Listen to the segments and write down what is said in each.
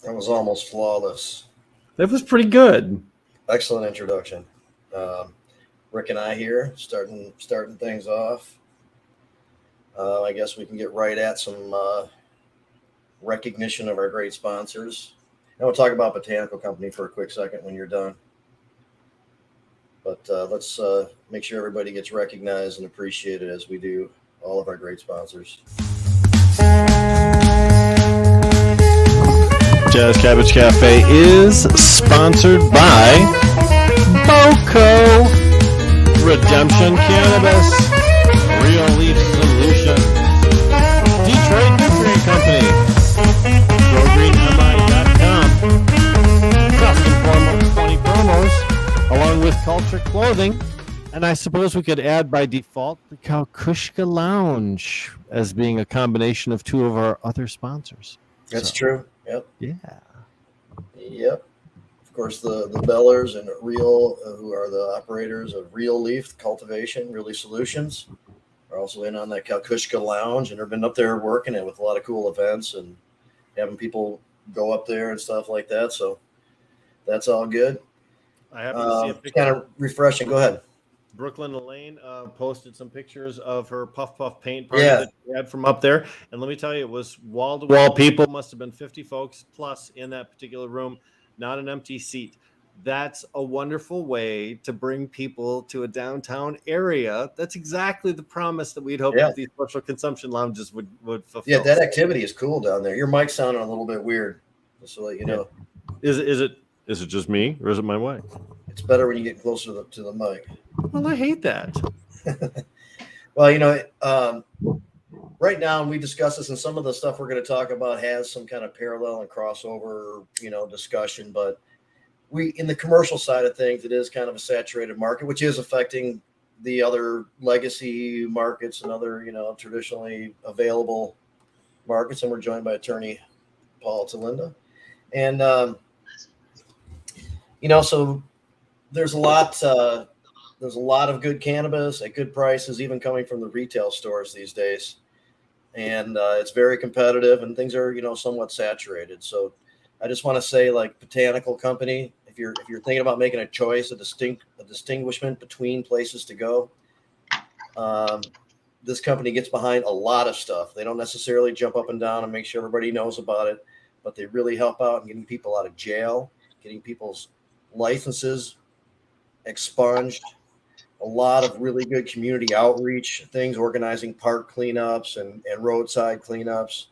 That was almost flawless. That was pretty good. Excellent introduction. Rick and I here, starting things off. I guess we can get right at some recognition of our great sponsors. And we'll talk about Botanical Company for a quick second when you're done. But let's make sure everybody gets recognized and appreciated as we do all of our great sponsors. Jazz Cabbage Cafe is sponsored by BOCO, Redemption Cannabis, Real Leaf Solutions, Detroit Nutrient Company, ProGreenMI.com, Custom Formal 20 Promos, along with Culture Clothing, and I suppose we could add by default the Kaukushka Lounge as being a combination of two of our other sponsors. That's true. Yep. Yeah. Yep. Of course, the Bellers and Real, who are the operators of Real Leaf Cultivation, Real Leaf Solutions, are also in on that Kaukushka Lounge, and they've been up there working it with a lot of cool events and having people go up there and stuff like that. So that's all good. I happen to see a picture. Kind of refreshing. Go ahead. Brooklyn Elaine posted some pictures of her Puff Puff paint party that she had from up there. And let me tell you, it was wall-to-wall people. Must have been 50 folks plus in that particular room, not an empty seat. That's a wonderful way to bring people to a downtown area. That's exactly the promise that we'd hope that these social consumption lounges would fulfill. Yeah, that activity is cool down there. Your mic's sounding a little bit weird, just to let you know. Is it just me, or is it my wife? It's better when you get closer to the mic. Well, I hate that. Well, right now, and we discussed this, and some of the stuff we're going to talk about has some kind of parallel and crossover, discussion. But in the commercial side of things, it is kind of a saturated market, which is affecting the other legacy markets and other, traditionally available markets. And we're joined by attorney Paul Tylenda. And, so there's a lot of good cannabis at good prices, even coming from the retail stores these days. And it's very competitive, and things are, somewhat saturated. So I just want to say, like, Botanical Company, if you're thinking about making a choice, a distinguishment between places to go, this company gets behind a lot of stuff. They don't necessarily jump up and down and make sure everybody knows about it, but they really help out in getting people out of jail, getting people's licenses expunged, a lot of really good community outreach things, organizing park cleanups and roadside cleanups.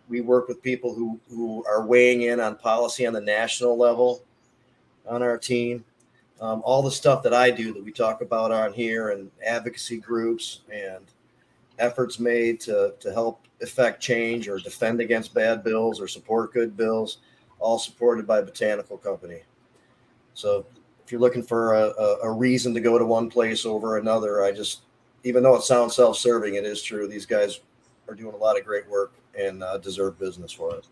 We work with people who are weighing in on policy on the national level on our team. All the stuff that I do that we talk about on here, and advocacy groups and efforts made to help effect change or defend against bad bills or support good bills, all supported by Botanical Company. So if you're looking for a reason to go to one place over another, even though it sounds self-serving, it is true. These guys are doing a lot of great work and deserve business for it.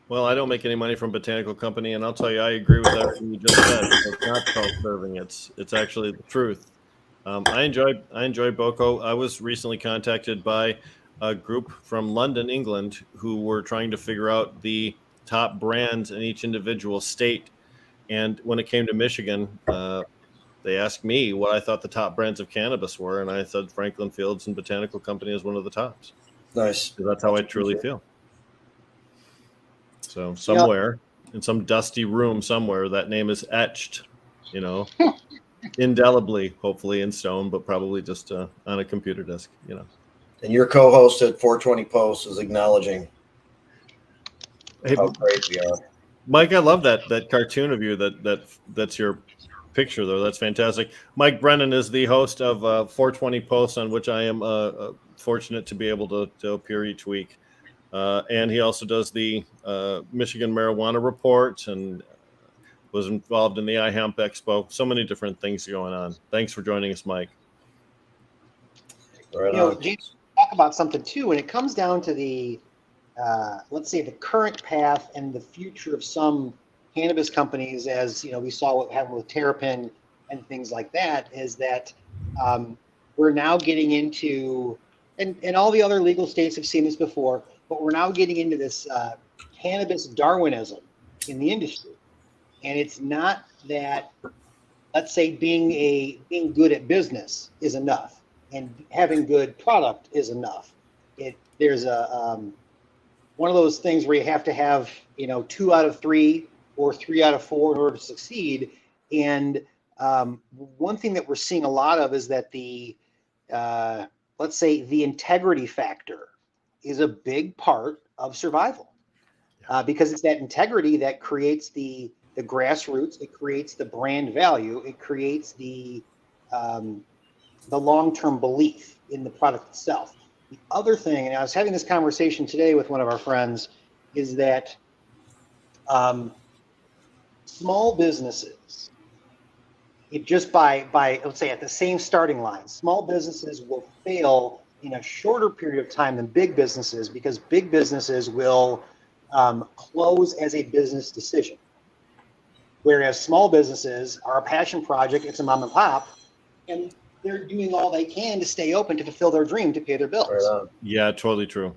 Well, I don't make any money from Botanical Company, and I'll tell you, I agree with everything you just said. It's not self-serving. It's actually the truth. I enjoy BOCO. I was recently contacted by a group from London, England, who were trying to figure out the top brands in each individual state. And when it came to Michigan, they asked me what I thought the top brands of cannabis were, and I said Franklin Fields and Botanical Company is one of the tops. Nice. That's how I truly feel. So somewhere in some dusty room somewhere, that name is etched, indelibly, hopefully in stone, but probably just on a computer disk, And your co-host at 420 Post is acknowledging how great we are. Mike, I love that cartoon of you. That's your picture, though. That's fantastic. Mike Brennan is the host of 420 Posts, on which I am fortunate to be able to appear each week. And he also does the Michigan Marijuana Report and was involved in the iHemp Expo. So many different things going on. Thanks for joining us, Mike. James, talk about something, too. When it comes down to the let's say the current path and the future of some cannabis companies, as we saw what happened with Terrapin and things like that, is that we're now getting into, and all the other legal states have seen this before, but we're now getting into this cannabis Darwinism in the industry. And it's not that, let's say, being good at business is enough and having good product is enough. There's one of those things where you have to have 2 out of 3 or 3 out of 4 in order to succeed. And one thing that we're seeing a lot of is that let's say the integrity factor is a big part of survival, because it's that integrity that creates the grassroots, it creates the brand value, it creates the long-term belief in the product itself. The other thing, and I was having this conversation today with one of our friends, is that small businesses, just by let's say at the same starting line, small businesses will fail in a shorter period of time than big businesses, because big businesses will close as a business decision. Whereas small businesses are a passion project, it's a mom and pop, and they're doing all they can to stay open to fulfill their dream, to pay their bills. Right on. Yeah, totally true.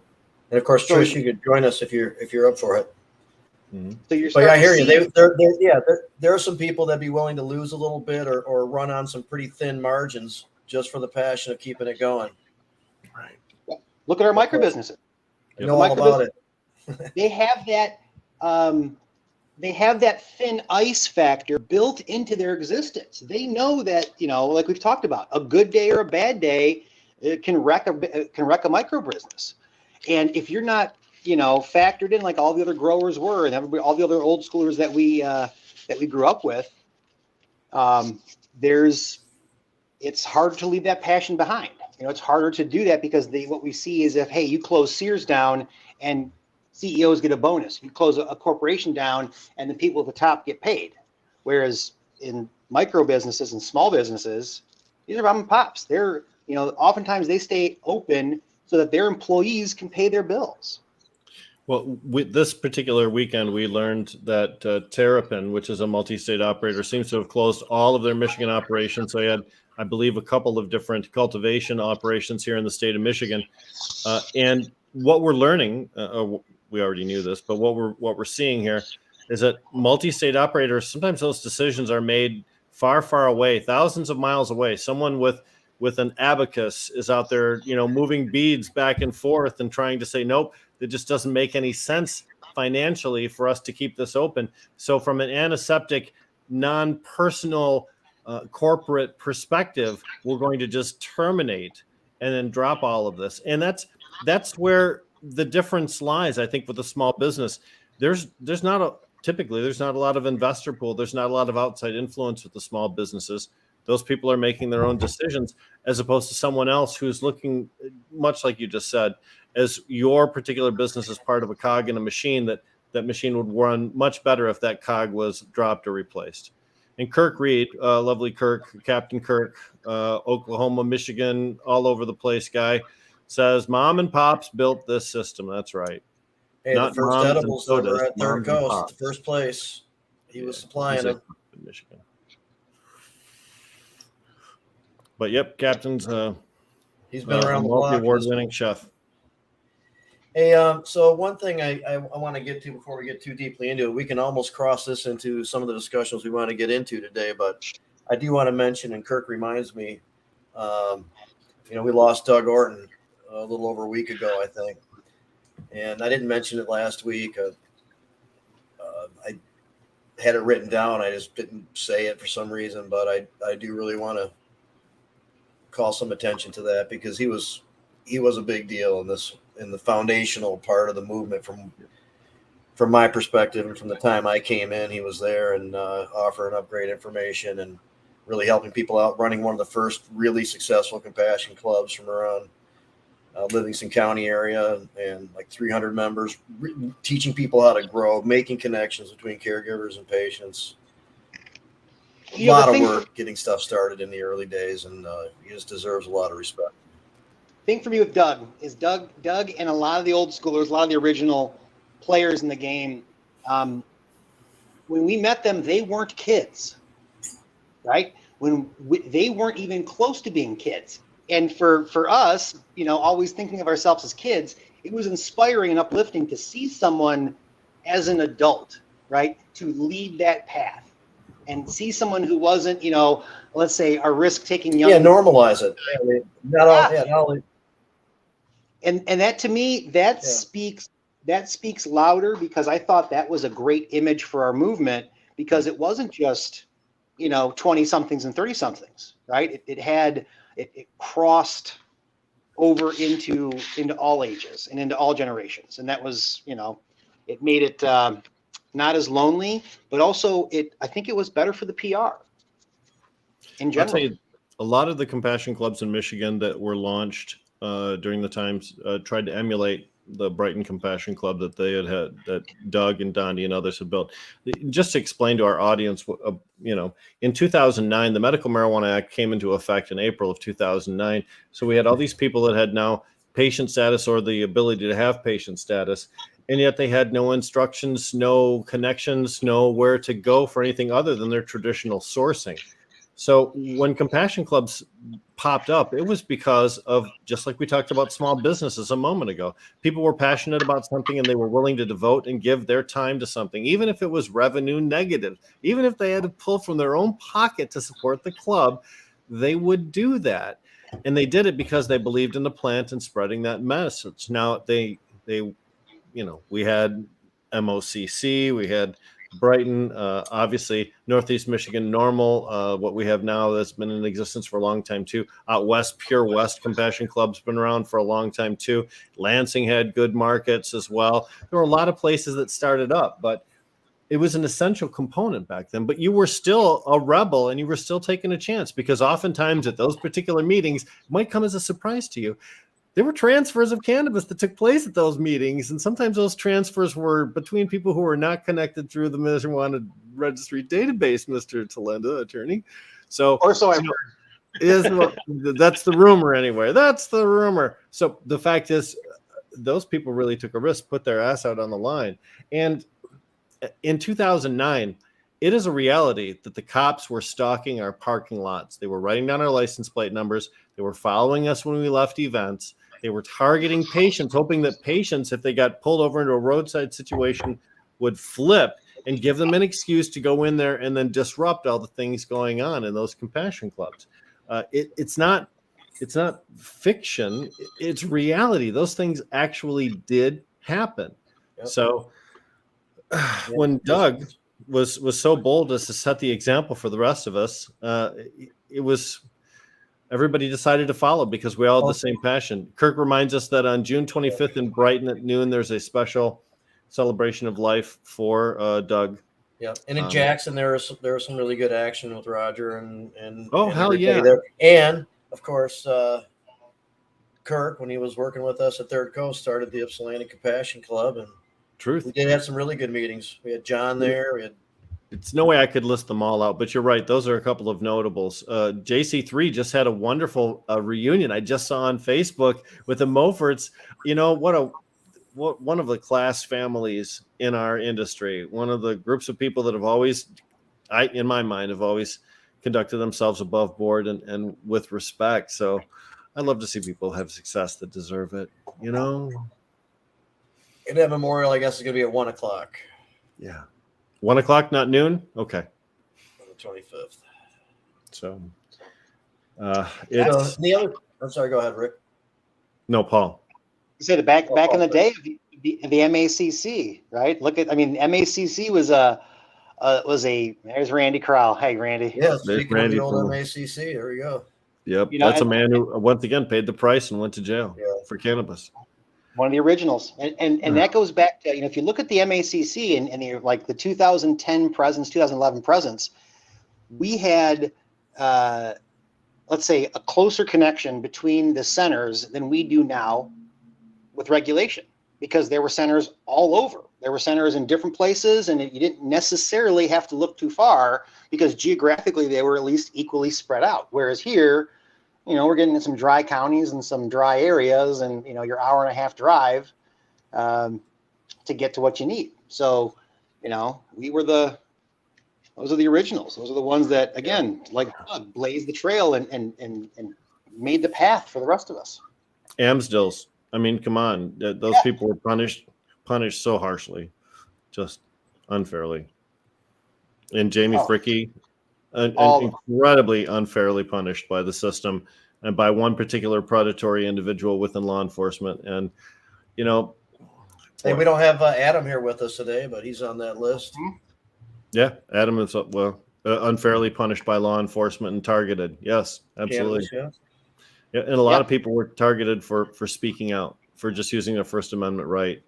And of course, Trish, you could join us if you're up for it. Mm-hmm. So I hear you. There are some people that'd be willing to lose a little bit or run on some pretty thin margins just for the passion of keeping it going. Right. Look at our micro businesses. I know all about it. They have that. They have that thin ice factor built into their existence. They know that, like we've talked about, a good day or a bad day can wreck a micro business. And if you're not, factored in like all the other growers were, and all the other old schoolers that we grew up with, it's hard to leave that passion behind. It's harder to do that because what we see is if, hey, you close Sears down and CEOs get a bonus. You close a corporation down and the people at the top get paid. Whereas in micro businesses and small businesses, these are mom and pops. They're, oftentimes they stay open so that their employees can pay their bills. Well, with this particular weekend, we learned that Terrapin, which is a multi-state operator, seems to have closed all of their Michigan operations. They had, I believe, a couple of different cultivation operations here in the state of Michigan. And what we're learning, we already knew this, but what we're seeing here is that multi-state operators, sometimes those decisions are made far, far away, thousands of miles away. Someone with an abacus is out there, moving beads back and forth and trying to say, nope, it just doesn't make any sense financially for us to keep this open. So from an antiseptic, non-personal corporate perspective, we're going to just terminate and then drop all of this. And that's where the difference lies, I think, with a small business. There's not a lot of investor pool. There's not a lot of outside influence with the small businesses. Those people are making their own decisions, as opposed to someone else who's looking, much like you just said, as your particular business is part of a cog in a machine, that machine would run much better if that cog was dropped or replaced. And Kirk Reed, lovely Kirk, Captain Kirk, Oklahoma, Michigan, all over the place guy, says mom and pops built this system. That's right. Hey, Not the first moms edibles and that were sodas, at Third moms and Coast, pops. the first place. He was supplying He's them. in Michigan. But yep, Captain's He's been around the block. multi-award-winning chef. Hey, so one thing I want to get to before we get too deeply into it, we can almost cross this into some of the discussions we want to get into today, but I do want to mention, and Kirk reminds me, we lost Doug Orton a little over a week ago, I think. And I didn't mention it last week. I had it written down. I just didn't say it for some reason, but I do really want to call some attention to that, because he was a big deal in the foundational part of the movement from my perspective. And from the time I came in, he was there and offering up great information and really helping people out, running one of the first really successful compassion clubs from around Livingston County area, and like 300 members, teaching people how to grow, making connections between caregivers and patients. A lot of work getting stuff started in the early days, and he just deserves a lot of respect. Thing for me with Doug is Doug and a lot of the old schoolers, a lot of the original players in the game, when we met them, they weren't kids, right? They weren't even close to being kids. And for us, always thinking of ourselves as kids, it was inspiring and uplifting to see someone as an adult, right, to lead that path and see someone who wasn't, let's say a risk-taking young. Yeah, normalize it. Not only. And that to me, that speaks louder, because I thought that was a great image for our movement, because it wasn't just, 20 somethings and 30 somethings, right? It crossed over into all ages and into all generations. And that was, it made it not as lonely, but also I think it was better for the PR in general. I'll tell you, a lot of the compassion clubs in Michigan that were launched during the times tried to emulate the Brighton Compassion Club that they had that Doug and Donnie and others had built. Just to explain to our audience, in 2009, the Medical Marijuana Act came into effect in April of 2009. So we had all these people that had now patient status or the ability to have patient status, and yet they had no instructions, no connections, nowhere to go for anything other than their traditional sourcing. So when compassion clubs popped up, it was because of, just like we talked about small businesses a moment ago, people were passionate about something and they were willing to devote and give their time to something, even if it was revenue negative, even if they had to pull from their own pocket to support the club, they would do that. And they did it because they believed in the plant and spreading that message. Now we had MOCC, we had Brighton, obviously Northeast Michigan, MiNORML, what we have now that's been in existence for a long time too. Out west, Pure West Compassion Club's been around for a long time too. Lansing had good markets as well. There were a lot of places that started up, but it was an essential component back then. But you were still a rebel and you were still taking a chance, because oftentimes at those particular meetings, it might come as a surprise to you. There were transfers of cannabis that took place at those meetings, and sometimes those transfers were between people who were not connected through the marijuana registry database, Mr. Tylenda, attorney. So, or so I've heard. That's the rumor anyway. That's the rumor. So the fact is, those people really took a risk, put their ass out on the line. And in 2009, it is a reality that the cops were stalking our parking lots. They were writing down our license plate numbers. They were following us when we left events. They were targeting patients, hoping that patients, if they got pulled over into a roadside situation, would flip and give them an excuse to go in there and then disrupt all the things going on in those compassion clubs. It's not fiction. It's reality. Those things actually did happen. Yep. So when Doug was so bold as to set the example for the rest of us, it was... Everybody decided to follow because we all had the same passion. Kirk reminds us that on June 25th in Brighton at noon, there's a special celebration of life for Doug. Yeah, and in Jackson, there was some really good action with Roger and hell yeah there. And of course, Kirk, when he was working with us at Third Coast, started the Ypsilanti Compassion Club, and we did have some really good meetings. We had John there. It's no way I could list them all out, but you're right. Those are a couple of notables. JC3 just had a wonderful reunion. I just saw on Facebook with the Moforts. One of the class families in our industry. One of the groups of people that have always, in my mind, have always conducted themselves above board and with respect. So I love to see people have success that deserve it. And that memorial, I guess, is going to be at 1:00. Yeah. 1:00, not noon? Okay. On the 25th. So, it's the other. I'm sorry. Go ahead, Rick. No, Paul. You said back in the day of the MACC, right? MACC was there's Randy Crowell. Hey, Randy. Yeah, speaking of the old MACC, there we go. Yep, that's a man who once again paid the price and went to jail for cannabis. One of the originals, and that goes back to, if you look at the MACC and the 2010 presence, 2011 presence, we had let's say a closer connection between the centers than we do now with regulation, because there were centers all over. There were centers in different places, and you didn't necessarily have to look too far because geographically they were at least equally spread out. Whereas here, we're getting in some dry counties and some dry areas, and your hour-and-a-half drive to get to what you need. So, those are the originals. Those are the ones that, again, like blazed the trail and made the path for the rest of us. Amsdills. I mean, come on, those people were punished so harshly. just unfairly. And Jamie Oh. Fricke, All- incredibly unfairly punished by the system and by one particular predatory individual within law enforcement. And, you know, Hey, we don't have Adam here with us today, but he's on that list. yeah, Adam is unfairly punished by law enforcement and targeted. Yes, absolutely. Cannabis, Yeah, and a lot of people were targeted for speaking out, for just using their First Amendment right,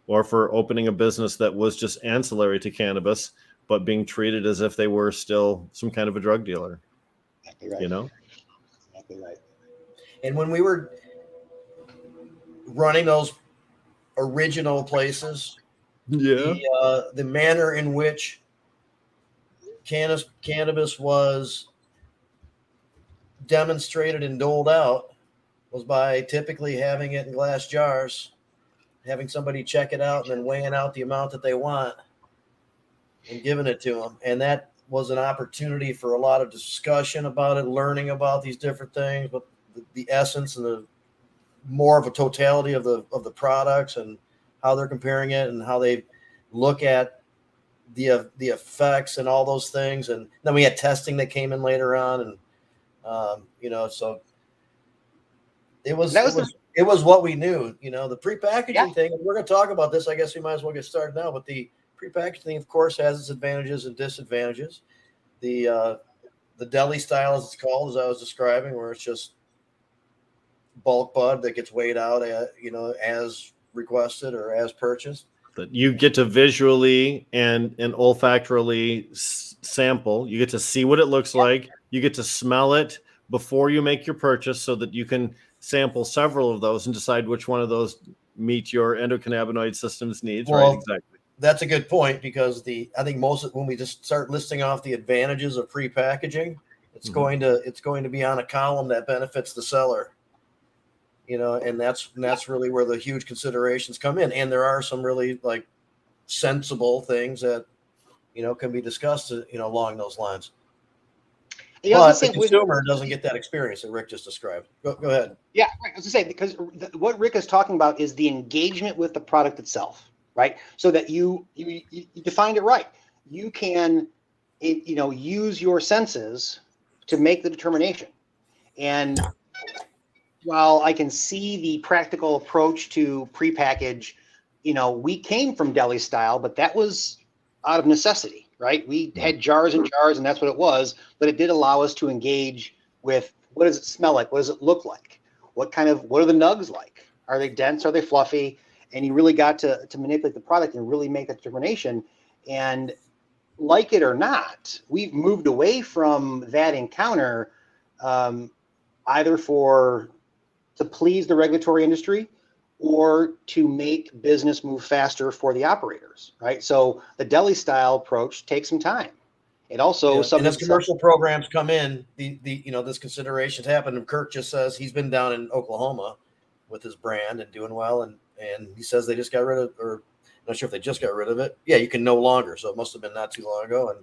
or for opening a business that was just ancillary to cannabis, but being treated as if they were still some kind of a drug dealer. Exactly right. You know? Exactly right. And when we were running those original places, the manner in which cannabis was demonstrated and doled out was by typically having it in glass jars, having somebody check it out, and then weighing out the amount that they want and giving it to them. And that was an opportunity for a lot of discussion about it, learning about these different things, but the essence and the more of a totality of the products and how they're comparing it and how they look at the effects and all those things. And then we had testing that came in later on, and so it was what we knew. The prepackaging thing. And we're going to talk about this. I guess we might as well get started now. But the prepackaged thing, of course, has its advantages and disadvantages. The deli style, as it's called, as I was describing, where it's just bulk bud that gets weighed out, as requested or as purchased. That you get to visually and olfactorily sample. You get to see what it looks like. You get to smell it before you make your purchase, so that you can sample several of those and decide which one of those meet your endocannabinoid system's needs. Well, right? Exactly. That's a good point, because I think when we just start listing off the advantages of prepackaging, it's going to be on a column that benefits the seller. And that's really where the huge considerations come in. And there are some really sensible things that, can be discussed, along those lines. But the consumer doesn't get that experience that Rick just described. Go ahead. Yeah, right. I was going to say, because what Rick is talking about is the engagement with the product itself, right? So that you defined it right. You can, use your senses to make the determination. And while I can see the practical approach to prepackage, we came from deli style, but that was out of necessity, right? We had jars and jars, and that's what it was. But it did allow us to engage with, what does it smell like? What does it look like? What are the nugs like? Are they dense? Are they fluffy? And you really got to manipulate the product and really make that determination. And like it or not, we've moved away from that encounter, either to please the regulatory industry or to make business move faster for the operators, right? So the deli style approach takes some time. It also, and as commercial programs come in, this considerations happen. And Kirk just says he's been down in Oklahoma with his brand and doing well. And he says they just got rid of, or I'm not sure if they just got rid of it. Yeah, you can no longer. So it must've been not too long ago.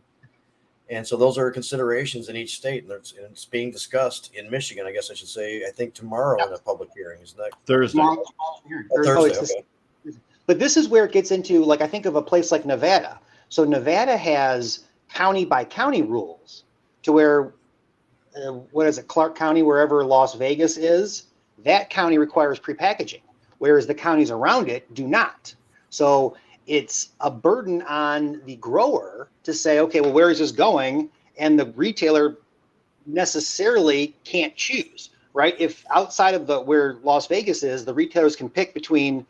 And so those are considerations in each state, and it's being discussed in Michigan, I guess I should say, I think tomorrow in a public hearing. Isn't that Thursday? Thursday, okay. But this is where it gets into, I think of a place like Nevada. So Nevada has county by county rules to where, Clark County, wherever Las Vegas is, that county requires prepackaging, whereas the counties around it do not. So it's a burden on the grower to say, okay, well, where is this going? And the retailer necessarily can't choose, right? If outside of where Las Vegas is, the retailers can pick between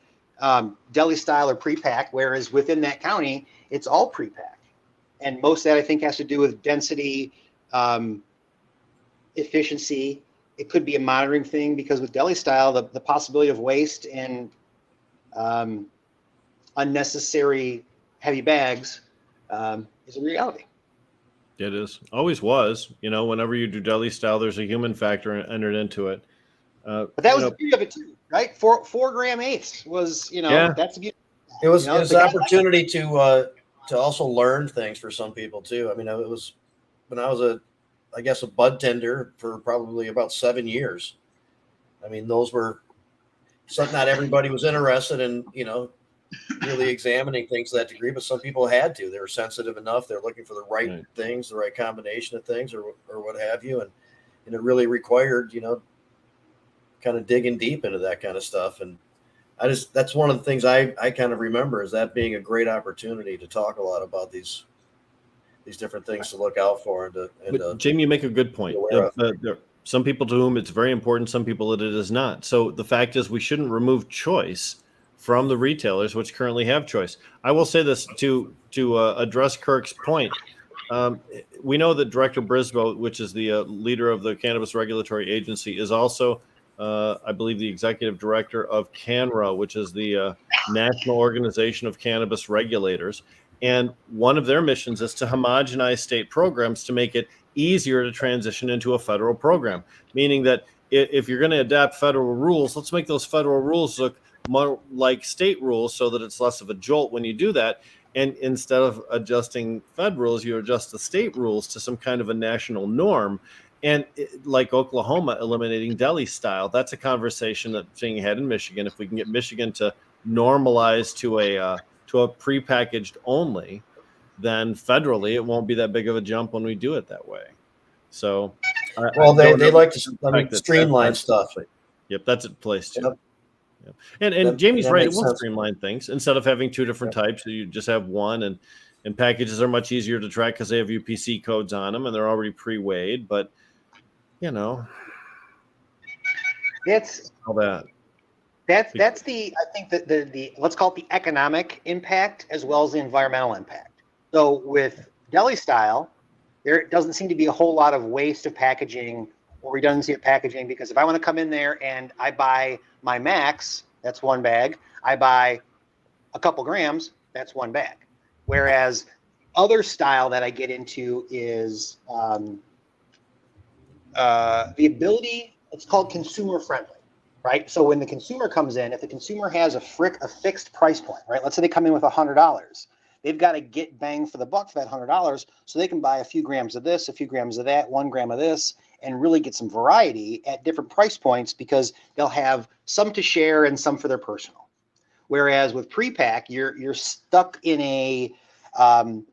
deli style or pre-pack, whereas within that county, it's all pre-pack. And most of that, I think, has to do with density, efficiency. It could be a monitoring thing, because with deli style, the possibility of waste and unnecessary heavy bags is a reality. It is. Always was. Whenever you do deli style, there's a human factor entered into it. But that was the beauty of it too, right? 4-gram eighths was, that's the beauty. It was an opportunity to also learn things for some people too. I mean, it was when I was a bud tender for probably about 7 years. I mean, those were something not everybody was interested in, really examining things to that degree, but some people had to. They were sensitive enough. They're looking for the right things, the right combination of things, or what have you. And it really required, kind of digging deep into that kind of stuff. And that's one of the things I kind of remember, is that being a great opportunity to talk a lot about these different things to look out for. But Jim, you make a good point. There are some people to whom it's very important, some people that it is not. So the fact is, we shouldn't remove choice from the retailers, which currently have choice. I will say this to address Kirk's point. We know that Director Brisboe, which is the leader of the Cannabis Regulatory Agency, is also, I believe, the executive director of CANRA, which is the National Organization of Cannabis Regulators. And one of their missions is to homogenize state programs to make it easier to transition into a federal program, meaning that if you're going to adapt federal rules, let's make those federal rules look more like state rules so that it's less of a jolt when you do that. And instead of adjusting Fed rules, you adjust the state rules to some kind of a national norm. And like Oklahoma eliminating Deli style, that's a conversation that's being had in Michigan. If we can get Michigan to normalize to a prepackaged only, then federally it won't be that big of a jump when we do it that way. So, they like to streamline stuff. Yep, that's at place too. Yep. Yep. And Jamie's right. It will sense. streamline things. Instead of having two different types, you just have one, and packages are much easier to track because they have UPC codes on them and they're already pre-weighed. But it's all that. That's the, I think that the let's call it the economic impact as well as the environmental impact. So with Deli style, there doesn't seem to be a whole lot of waste of packaging or redundancy of packaging, because if I want to come in there and I buy my max, that's one bag. I buy a couple grams, that's one bag. Whereas other style that I get into is the ability, it's called consumer friendly. Right. So when the consumer comes in, if the consumer has a fixed price point, right? Let's say they come in with $100, they've got to get bang for the buck for that $100, so they can buy a few grams of this, a few grams of that, 1 gram of this, and really get some variety at different price points, because they'll have some to share and some for their personal. Whereas with pre-pack, you're stuck in a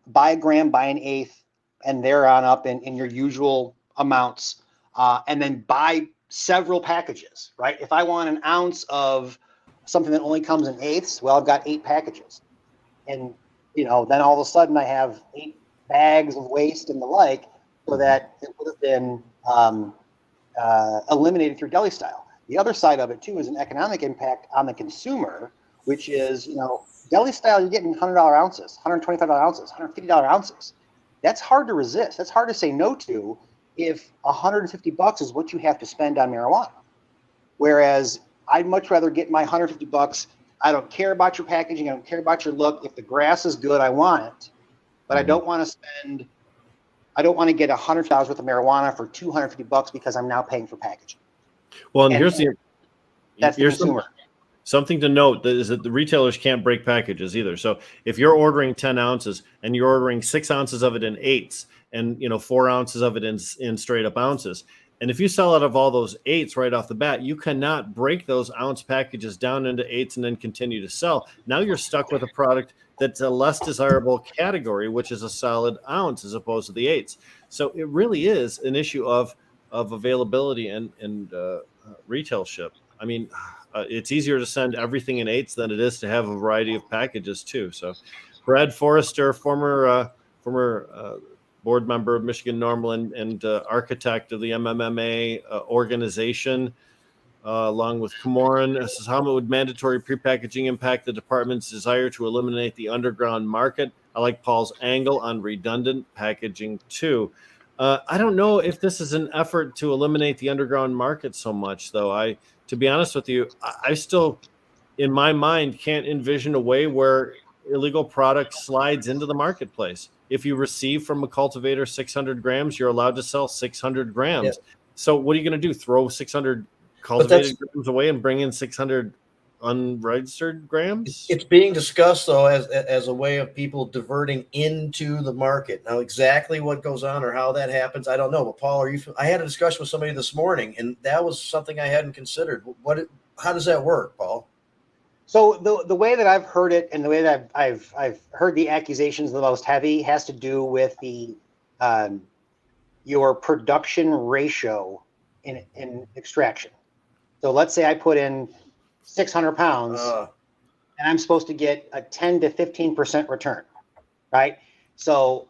buy a gram, buy an eighth, and there on up in your usual amounts, and then buy several packages, right? If I want an ounce of something that only comes in eighths, well, I've got 8 packages. And, then all of a sudden I have 8 bags of waste and the like, so that it would have been eliminated through Deli style. The other side of it, too, is an economic impact on the consumer, which is, Deli style, you're getting $100 ounces, $125 ounces, $150 ounces. That's hard to resist. That's hard to say no to, if $150 is what you have to spend on marijuana. Whereas I'd much rather get my $150. I don't care about your packaging. I don't care about your look. If the grass is good, I want it. But I don't want to get $100 worth of marijuana for $250 because I'm now paying for packaging. Well, and here's the consumer. Something to note is that the retailers can't break packages either. So if you're ordering 10 ounces and you're ordering 6 ounces of it in eighths, and 4 ounces of it in straight up ounces, and if you sell out of all those eighths right off the bat, you cannot break those ounce packages down into eighths and then continue to sell. Now you're stuck with a product that's a less desirable category, which is a solid ounce as opposed to the eighths. So it really is an issue of availability and retail ship. I mean, it's easier to send everything in eighths than it is to have a variety of packages too. So Brad Forrester, former board member of MiNORML and architect of the MMMA organization, along with Camoran. This is how would mandatory prepackaging impact the department's desire to eliminate the underground market. I like Paul's angle on redundant packaging too. I don't know if this is an effort to eliminate the underground market so much, though. To be honest with you, I still, in my mind, can't envision a way where illegal product slides into the marketplace. If you receive from a cultivator 600 grams, you're allowed to sell 600 grams. Yeah. So what are you going to do? Throw 600 cultivated grams away and bring in 600 unregistered grams? It's being discussed, though, as a way of people diverting into the market. Now, exactly what goes on or how that happens, I don't know. But Paul, I had a discussion with somebody this morning, and that was something I hadn't considered. How does that work, Paul? So the way that I've heard it, and the way that I've heard the accusations the most heavy, has to do with the your production ratio in extraction. So let's say I put in 600 pounds, and I'm supposed to get a 10 to 15% return, right? So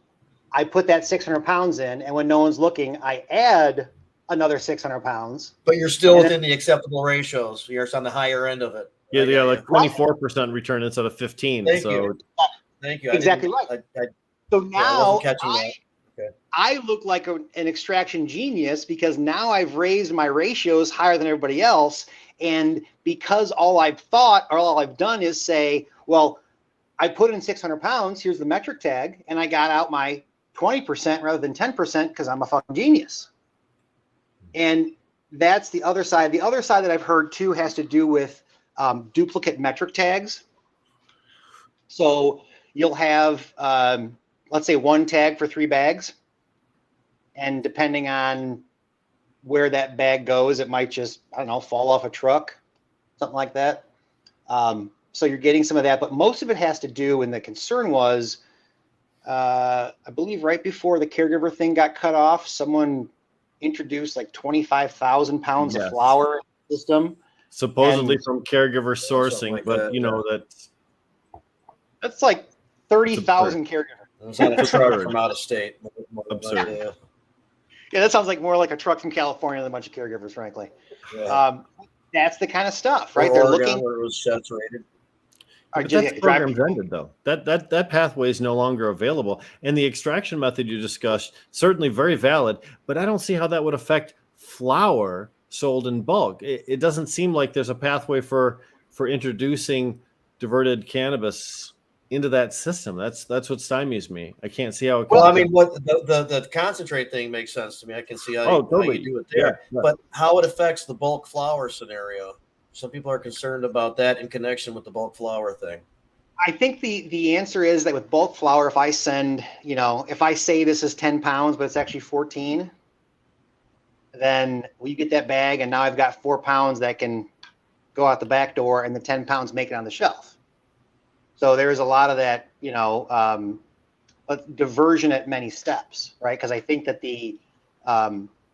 I put that 600 pounds in, and when no one's looking, I add another 600 pounds. But you're still within the acceptable ratios. You're on the higher end of it. Yeah, like 24% return instead of 15. Thank you. Thank you. Exactly right. So now I look like an extraction genius because now I've raised my ratios higher than everybody else. And because all I've done is say, well, I put in 600 pounds, here's the metric tag, and I got out my 20% rather than 10% because I'm a fucking genius. And that's the other side. The other side that I've heard too has to do with duplicate metric tags. So you'll have, let's say, one tag for 3 bags. And depending on where that bag goes, it might just, I don't know, fall off a truck, something like that. So you're getting some of that. But most of it has to do, and the concern was, I believe right before the caregiver thing got cut off, someone introduced like 25,000 pounds of flour in the system. Supposedly from caregiver sourcing, like but that's like 30,000 caregivers. It's not a truck from out of state. Absurd. Yeah, that sounds like more like a truck from California than a bunch of caregivers, frankly. Yeah. That's the kind of stuff, right? They're looking where it was saturated. That program's ended, though. That pathway is no longer available. And the extraction method you discussed, certainly very valid, but I don't see how that would affect flour sold in bulk. It doesn't seem like there's a pathway for introducing diverted cannabis into that system. That's what stymies me. I can't see how it. Well, I mean, what the concentrate thing makes sense to me. I can see how you do it there, but how it affects the bulk flour scenario. Some people are concerned about that in connection with the bulk flour thing. I think the answer is that with bulk flour, if I send, if I say this is 10 pounds, but it's actually 14, then you get that bag, and now I've got 4 pounds that can go out the back door, and the 10 pounds make it on the shelf. So there's a lot of that, diversion at many steps, right? Because I think that the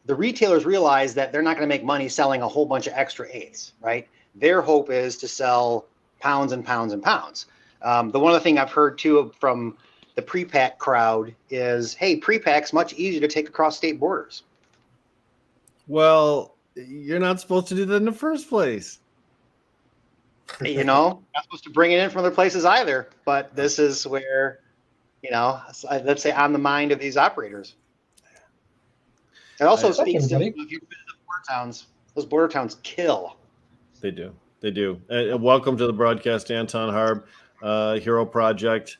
retailers realize that they're not going to make money selling a whole bunch of extra eighths, right? Their hope is to sell pounds and pounds and pounds. The one other thing I've heard too from the pre-pack crowd is, hey, pre-pack's much easier to take across state borders. Well, you're not supposed to do that in the first place. Not supposed to bring it in from other places either. But this is where, let's say on the mind of these operators. It also speaks to, if you visit the border towns, those border towns kill. They do. Welcome to the broadcast, Anton Harb, Hero Project,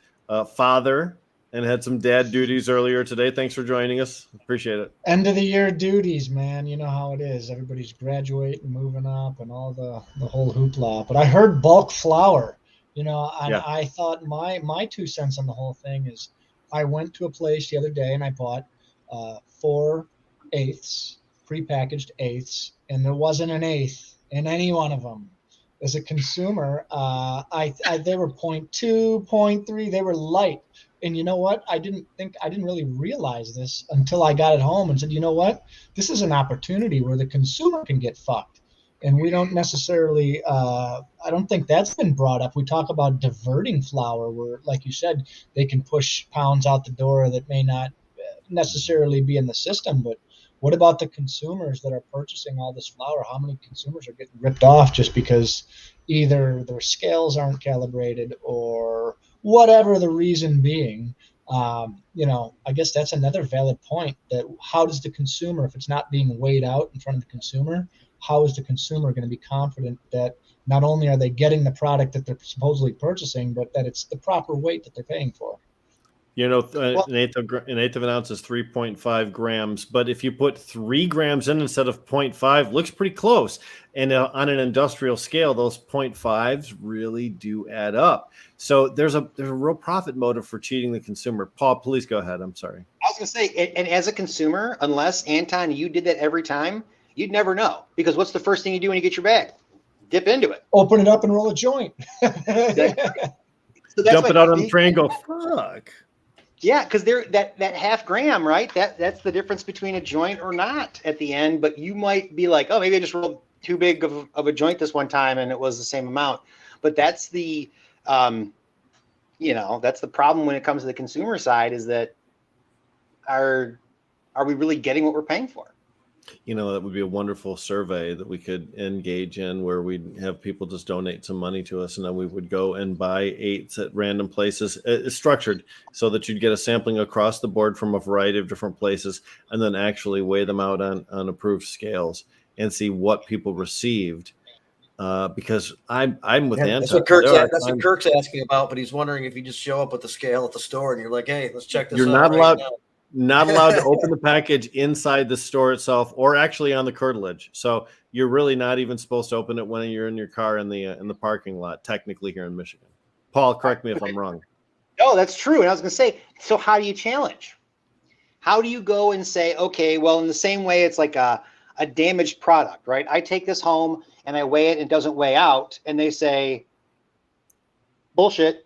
father, and had some dad duties earlier today. Thanks for joining us. Appreciate it. End of the year duties, man. You know how it is. Everybody's graduating, moving up, and all the whole hoopla. But I heard bulk flour, and I thought my 2 cents on the whole thing is I went to a place the other day and I bought 4 eighths, prepackaged eighths, and there wasn't an eighth in any one of them. As a consumer, they were 0.2, 0.3. They were light. And you know what? I didn't really realize this until I got it home and said, you know what? This is an opportunity where the consumer can get fucked. And we don't necessarily, I don't think that's been brought up. We talk about diverting flour where, like you said, they can push pounds out the door that may not necessarily be in the system. But what about the consumers that are purchasing all this flour? How many consumers are getting ripped off just because either their scales aren't calibrated or whatever the reason being? I guess that's another valid point, that how does the consumer, if it's not being weighed out in front of the consumer, how is the consumer going to be confident that not only are they getting the product that they're supposedly purchasing, but that it's the proper weight that they're paying for? An eighth of an ounce is 3.5 grams. But if you put 3 grams in instead of 0.5, looks pretty close. And on an industrial scale, those 0.5s really do add up. So there's a real profit motive for cheating the consumer. Paul, please go ahead. I'm sorry. I was going to say, and as a consumer, unless, Anton, you did that every time, you'd never know. Because what's the first thing you do when you get your bag? dip into it. Open it up and roll a joint. So Dump it out on the tray and go, fuck. Yeah, because that half gram, right? That's the difference between a joint or not at the end. But you might be like, oh, maybe I just rolled too big of a joint this one time and it was the same amount. But that's the that's the problem when it comes to the consumer side, is that are we really getting what we're paying for? That would be a wonderful survey that we could engage in, where we'd have people just donate some money to us, and then we would go and buy eighths at random places. It's structured so that you'd get a sampling across the board from a variety of different places, and then actually weigh them out on approved scales and see what people received. Because I'm with Anton. That's what Kirk's asking about, but he's wondering if you just show up with the scale at the store and you're like, hey, let's check this out. You're not allowed to open the package inside the store itself, or actually on the curtilage. So you're really not even supposed to open it when you're in your car in the parking lot, technically, here in Michigan. Paul, correct me if I'm wrong. No, that's true. And I was going to say, so how do you challenge? How do you go and say, okay, well, in the same way, it's like a damaged product, right? I take this home and I weigh it and it doesn't weigh out, and they say, bullshit.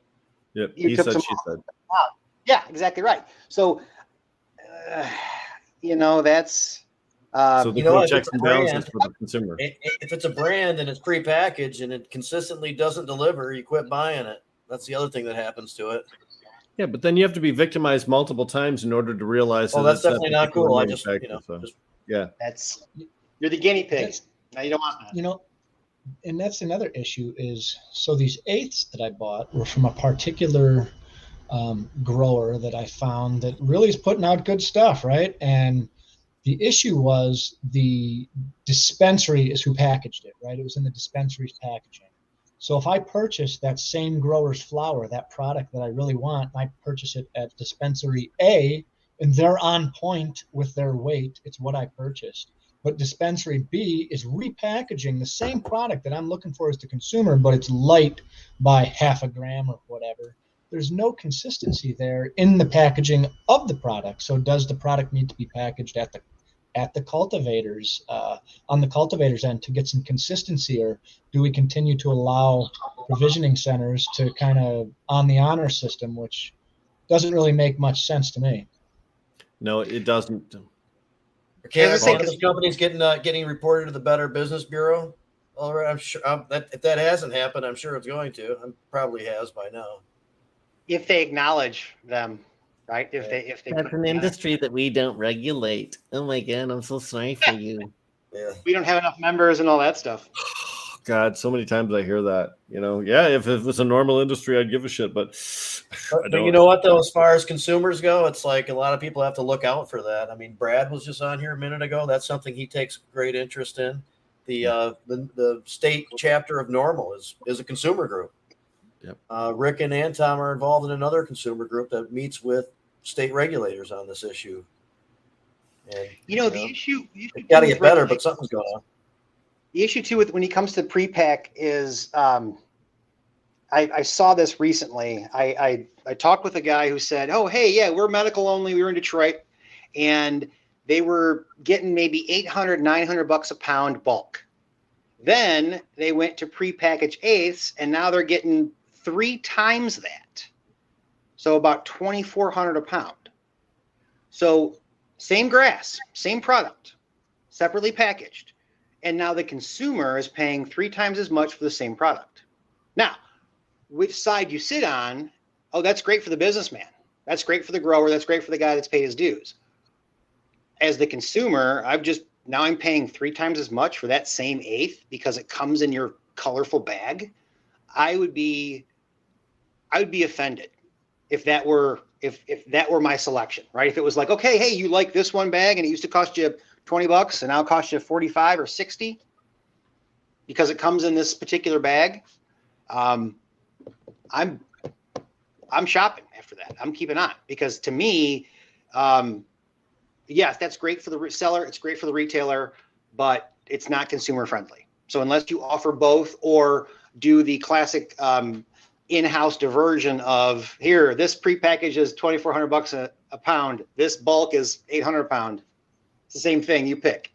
Yep. He said, she said. Wow. Yeah, exactly right. So, that's so the checks and balances for the consumer. If it's a brand and it's prepackaged and it consistently doesn't deliver, you quit buying it. That's the other thing that happens to it. Yeah, but then you have to be victimized multiple times in order to realize. Oh, that's definitely not cool. I just, yeah, you're the guinea pig. Now you don't want that. And that's another issue is, so these eighths that I bought were from a particular grower that I found that really is putting out good stuff, right? And the issue was the dispensary is who packaged it, right? It was in the dispensary's packaging. So if I purchase that same grower's flower, that product that I really want, I purchase it at dispensary A, and they're on point with their weight. It's what I purchased. But dispensary B is repackaging the same product that I'm looking for as the consumer, but it's light by half a gram or whatever. There's no consistency there in the packaging of the product. So does the product need to be packaged at the cultivators, on the cultivators end, to get some consistency, or do we continue to allow provisioning centers to kind of on the honor system, which doesn't really make much sense to me? No, it doesn't. Cannabis companies getting reported to the Better Business Bureau. All right, I'm sure if that hasn't happened, I'm sure it's going to. It probably has by now. If they acknowledge them, right? If they that's an industry that we don't regulate. Oh my God, I'm so sorry for you. Yeah, we don't have enough members and all that stuff. God, so many times I hear that. Yeah, if it was a normal industry, I'd give a shit. But you know what, though, as far as consumers go, it's like a lot of people have to look out for that. I mean, Brad was just on here a minute ago. That's something he takes great interest in. The state chapter of MiNORML is a consumer group. Yep. Rick and Anton are involved in another consumer group that meets with state regulators on this issue. And the issue got to get better, but something's going on. The issue too with when it comes to pre-pack is I saw this recently. I talked with a guy who said, oh, hey, yeah, we're medical only. We were in Detroit, and they were getting maybe $800, $900 a pound bulk. Then they went to pre-packaged eighths, and now they're getting 3 times that. So about $2,400 a pound. So same grass, same product, separately packaged. And now the consumer is paying 3 times as much for the same product. Now, which side you sit on, oh, that's great for the businessman. That's great for the grower. That's great for the guy that's paid his dues. As the consumer, I'm paying 3 times as much for that same eighth because it comes in your colorful bag. I would be offended if that were my selection, right? If it was like, okay, hey, you like this one bag and it used to cost you $20 and now it costs you 45 or 60 because it comes in this particular bag. I'm shopping after that. I'm keeping on because to me, yes, that's great for the seller. It's great for the retailer, but it's not consumer friendly. So unless you offer both or do the classic in-house diversion of here, this prepackaged is $2,400 a pound. This bulk is $800 a pound. It's the same thing. You pick.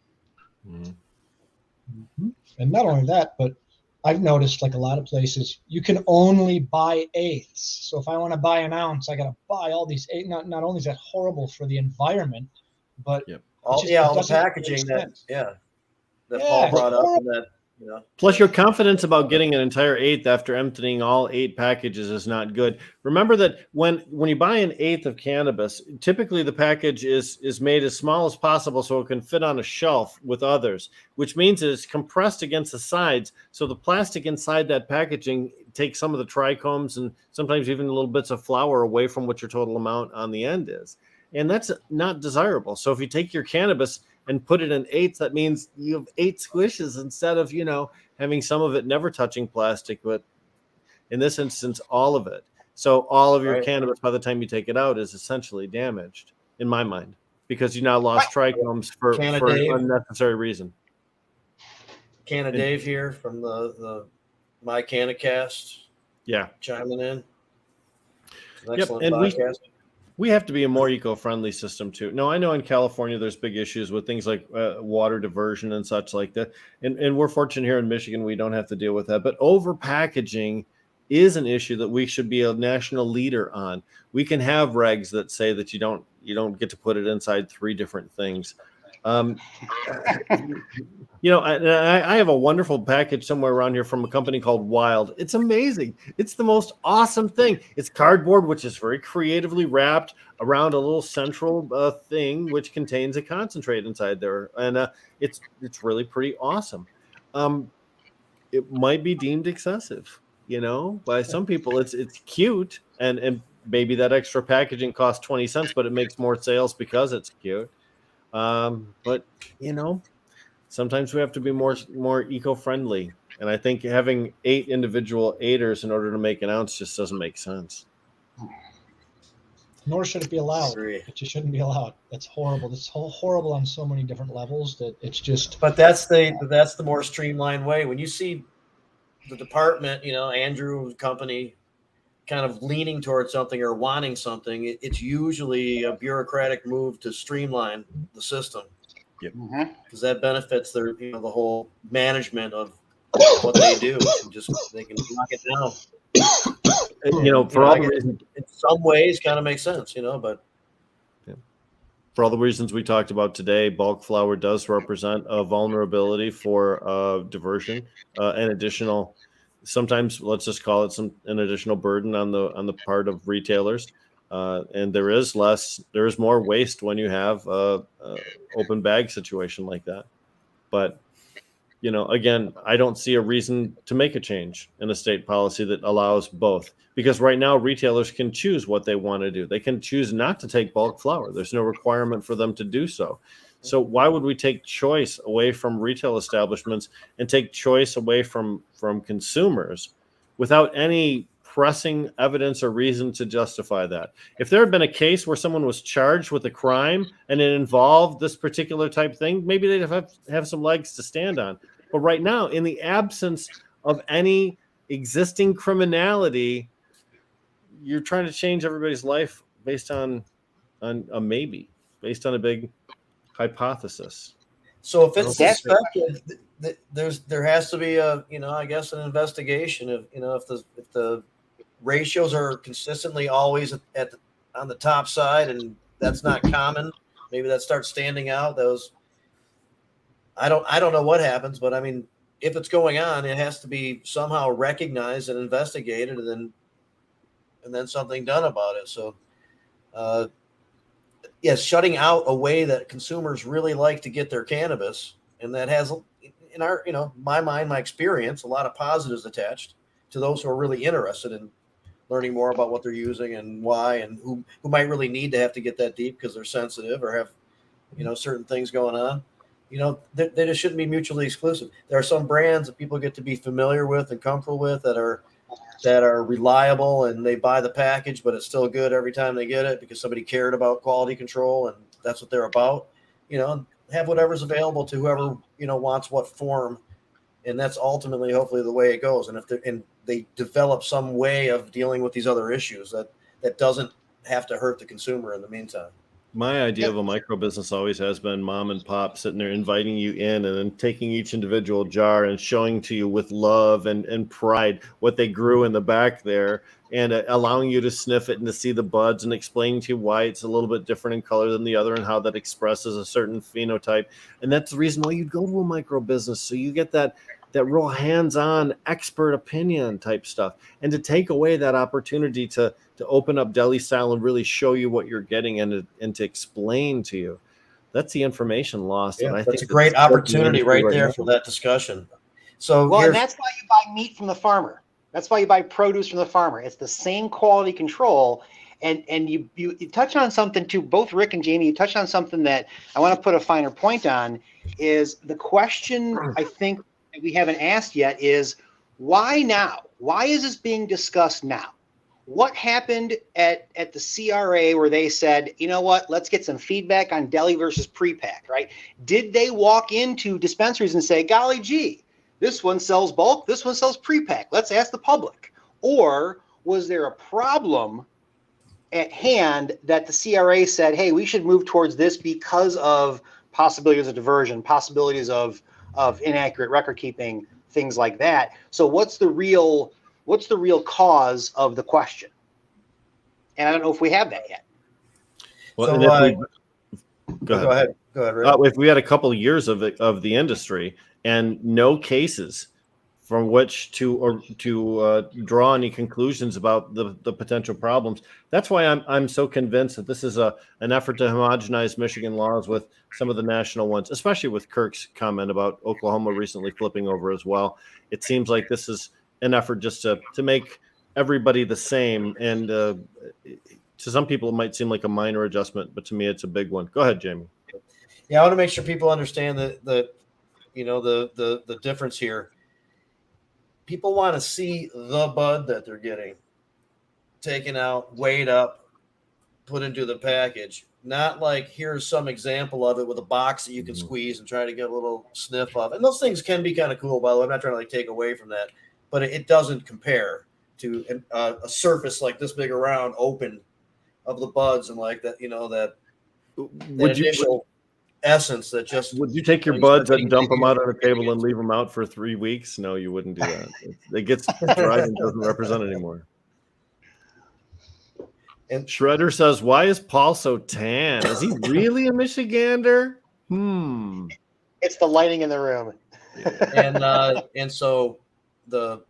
Mm-hmm. And not only that, but I've noticed like a lot of places, you can only buy eighths. So if I want to buy an ounce, I got to buy all these eighths. Not only is that horrible for the environment, but all the packaging that Paul brought up, and that Plus, your confidence about getting an entire eighth after emptying all 8 packages is not good. Remember that when you buy an eighth of cannabis, typically the package is made as small as possible so it can fit on a shelf with others, which means that it's compressed against the sides. So the plastic inside that packaging takes some of the trichomes and sometimes even little bits of flour away from what your total amount on the end is. And that's not desirable. So if you take your cannabis and put it in eighths, that means you have 8 squishes instead of, having some of it never touching plastic, but in this instance, all of it. So all of your cannabis, by the time you take it out, is essentially damaged, in my mind, because you now lost trichomes for an unnecessary reason. Canna Dave here from the My Cannacast. Yeah. Chiming in. Excellent podcast. We have to be a more eco-friendly system too. Now, I know in California there's big issues with things like water diversion and such like that. And we're fortunate here in Michigan we don't have to deal with that. But over-packaging is an issue that we should be a national leader on. We can have regs that say that you don't get to put it inside 3 different things. I have a wonderful package somewhere around here from a company called Wild. It's amazing. It's the most awesome thing. It's cardboard, which is very creatively wrapped around a little central thing, which contains a concentrate inside there. And it's really pretty awesome. It might be deemed excessive, by some people. It's cute. And maybe that extra packaging costs 20 cents, but it makes more sales because it's cute. But sometimes we have to be more eco-friendly, and I think having 8 individual aiders in order to make an ounce just doesn't make sense. Nor should it be allowed. It just shouldn't be allowed. That's horrible. It's horrible on so many different levels that it's just. But that's the more streamlined way. When you see the department, Andrew's company, kind of leaning towards something or wanting something, it's usually a bureaucratic move to streamline the system. Yep. Because that benefits their, the whole management of what they do. They can knock it down. For all the reasons, in some ways, kind of makes sense, but. For all the reasons we talked about today, bulk flower does represent a vulnerability for diversion, and additional. Sometimes let's just call it an additional burden on the part of retailers, and there is more waste when you have a open bag situation like that. But again, I don't see a reason to make a change in a state policy that allows both, because right now retailers can choose what they want to do. They can choose not to take bulk flower. There's no requirement for them to do so. So why would we take choice away from retail establishments and take choice away from consumers without any pressing evidence or reason to justify that? If there had been a case where someone was charged with a crime and it involved this particular type thing, maybe they'd have some legs to stand on. But right now, in the absence of any existing criminality, you're trying to change everybody's life based on a maybe, based on a big hypothesis. So if it's suspected, there has to be a I guess an investigation of if the ratios are consistently always on the top side, and that's not common. Maybe that starts standing out. I don't know what happens, but I mean, if it's going on, it has to be somehow recognized and investigated, and then something done about it. So. Yes, shutting out a way that consumers really like to get their cannabis, and that has, in our, my mind, my experience, a lot of positives attached to those who are really interested in learning more about what they're using and why, and who might really need to have to get that deep because they're sensitive or have, certain things going on. They just shouldn't be mutually exclusive. There are some brands that people get to be familiar with and comfortable with that are reliable, and they buy the package, but it's still good every time they get it because somebody cared about quality control, and that's what they're about. Have whatever's available to whoever wants what form, and that's ultimately hopefully the way it goes. And if they develop some way of dealing with these other issues that doesn't have to hurt the consumer in the meantime. My idea of a micro business always has been mom and pop sitting there inviting you in and then taking each individual jar and showing to you with love and pride what they grew in the back there, and allowing you to sniff it and to see the buds and explaining to you why it's a little bit different in color than the other and how that expresses a certain phenotype. And that's the reason why you'd go to a micro business. So you get that real hands-on expert opinion type stuff, and to take away that opportunity to open up deli style and really show you what you're getting and to explain to you. That's the information loss. Yeah, and I that's think a great opportunity right there now. for that discussion. So well, and that's why you buy meat from the farmer. That's why you buy produce from the farmer. It's the same quality control. And you touch on something too, both Rick and Jamie, you touched on something that I want to put a finer point on, is the question I think that we haven't asked yet is, why now? Why is this being discussed now? What happened at the CRA where they said, you know what, let's get some feedback on deli versus pre-pack, right? Did they walk into dispensaries and say, golly gee, this one sells bulk, this one sells pre-pack, let's ask the public? Or was there a problem at hand that the CRA said, hey, we should move towards this because of possibilities of diversion, possibilities of inaccurate record keeping, things like that? So what's the real cause of the question? And I don't know if we have that yet. Well, so, go ahead. Go ahead, Rick. If we had a couple of years of the industry and no cases from which to draw any conclusions about the potential problems, that's why I'm so convinced that this is an effort to homogenize Michigan laws with some of the national ones, especially with Kirk's comment about Oklahoma recently flipping over as well. It seems like this is an effort just to make everybody the same, and to some people it might seem like a minor adjustment, but to me it's a big one. Go ahead, Jamie. Yeah, I want to make sure people understand the difference here. People want to see the bud that they're getting taken out, weighed up, put into the package. Not like, here's some example of it with a box that you can squeeze and try to get a little sniff of. And those things can be kind of cool, by the way. I'm not trying to take away from that, but it doesn't compare to a surface like this big around open of the buds and like that, that initial essence that just. Would you take your buds and dump them out on a table and leave them out for 3 weeks? No, you wouldn't do that. It gets dry and doesn't represent anymore. And Shredder says, why is Paul so tan? Is he really a Michigander? It's the lighting in the room. And so the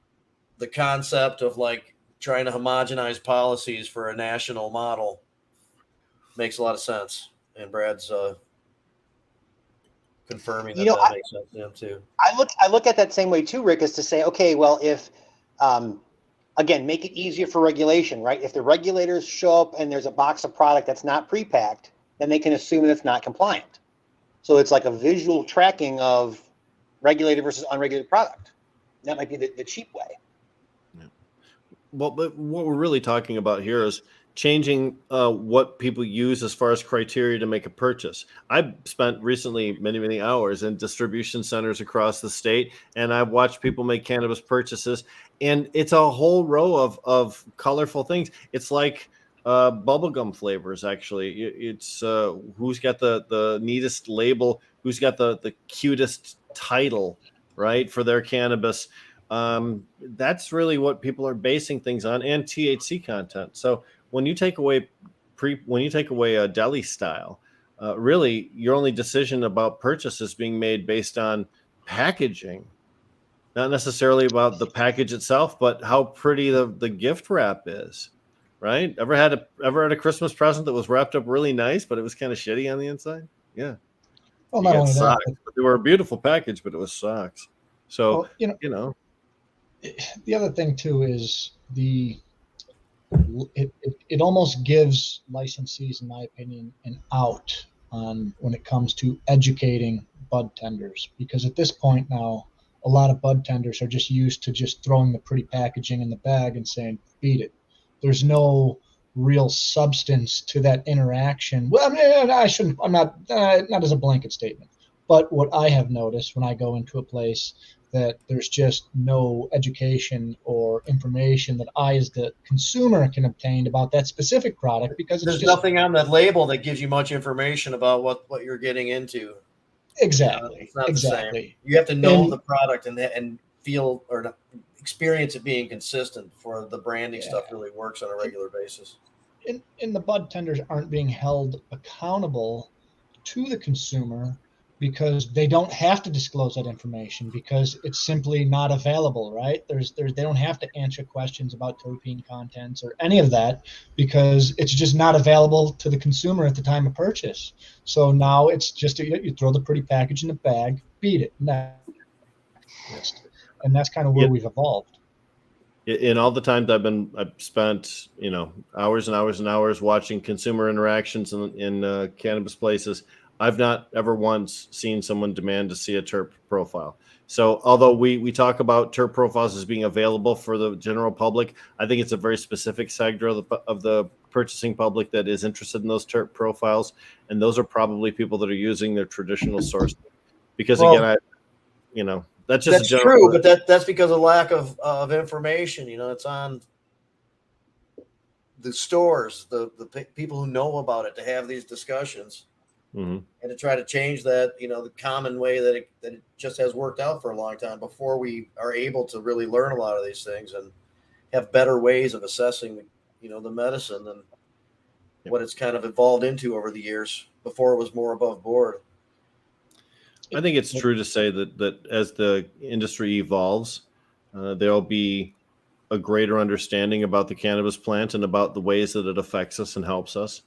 concept of like trying to homogenize policies for a national model makes a lot of sense. And Brad's confirming that makes sense to him too. I look at that same way too, Rick, is to say, okay, well, if again, make it easier for regulation, right? If the regulators show up and there's a box of product that's not pre-packed, then they can assume that it's not compliant. So it's like a visual tracking of regulated versus unregulated product. That might be the cheap way. Yeah. Well, but what we're really talking about here is changing what people use as far as criteria to make a purchase. I've spent recently many hours in distribution centers across the state, and I've watched people make cannabis purchases, and it's a whole row of colorful things. It's like bubblegum flavors, actually. It's who's got the neatest label, who's got the cutest title, right, for their cannabis. That's really what people are basing things on, and THC content. So when you take away a deli style, really your only decision about purchase is being made based on packaging, not necessarily about the package itself, but how pretty the gift wrap is, right? Ever had a Christmas present that was wrapped up really nice, but it was kind of shitty on the inside? Yeah. Well, not only socks, that, but they were a beautiful package, but it was socks. So, well, the other thing too is it almost gives licensees, in my opinion, an out on when it comes to educating bud tenders, because at this point now, a lot of bud tenders are just used to just throwing the pretty packaging in the bag and saying, feed it. There's no real substance to that interaction. Well, I'm not as a blanket statement, but what I have noticed when I go into a place that there's just no education or information that I, as the consumer, can obtain about that specific product, because it's There's just nothing on that label that gives you much information about what you're getting into. exactly, It's not exactly. the same. You have to know And- the product and feel or not, experience it being consistent for the branding stuff really works on a regular basis. And the bud tenders aren't being held accountable to the consumer because they don't have to disclose that information, because it's simply not available, right? They don't have to answer questions about terpene contents or any of that, because it's just not available to the consumer at the time of purchase. So now it's just you throw the pretty package in the bag, beat it, next. And that's kind of where we've evolved. In all the times I've spent, hours and hours and hours watching consumer interactions in cannabis places, I've not ever once seen someone demand to see a terp profile. So although we talk about terp profiles as being available for the general public, I think it's a very specific sector of the purchasing public that is interested in those terp profiles, and those are probably people that are using their traditional source. Because again, that's just that's true, but that's because of lack of information. It's on the stores, the people who know about it, to have these discussions. Mm-hmm. And to try to change that, the common way that it just has worked out for a long time before we are able to really learn a lot of these things and have better ways of assessing, the medicine than what it's kind of evolved into over the years. Before it was more above board. I think it's true to say that as the industry evolves, there'll be a greater understanding about the cannabis plant and about the ways that it affects us and helps us.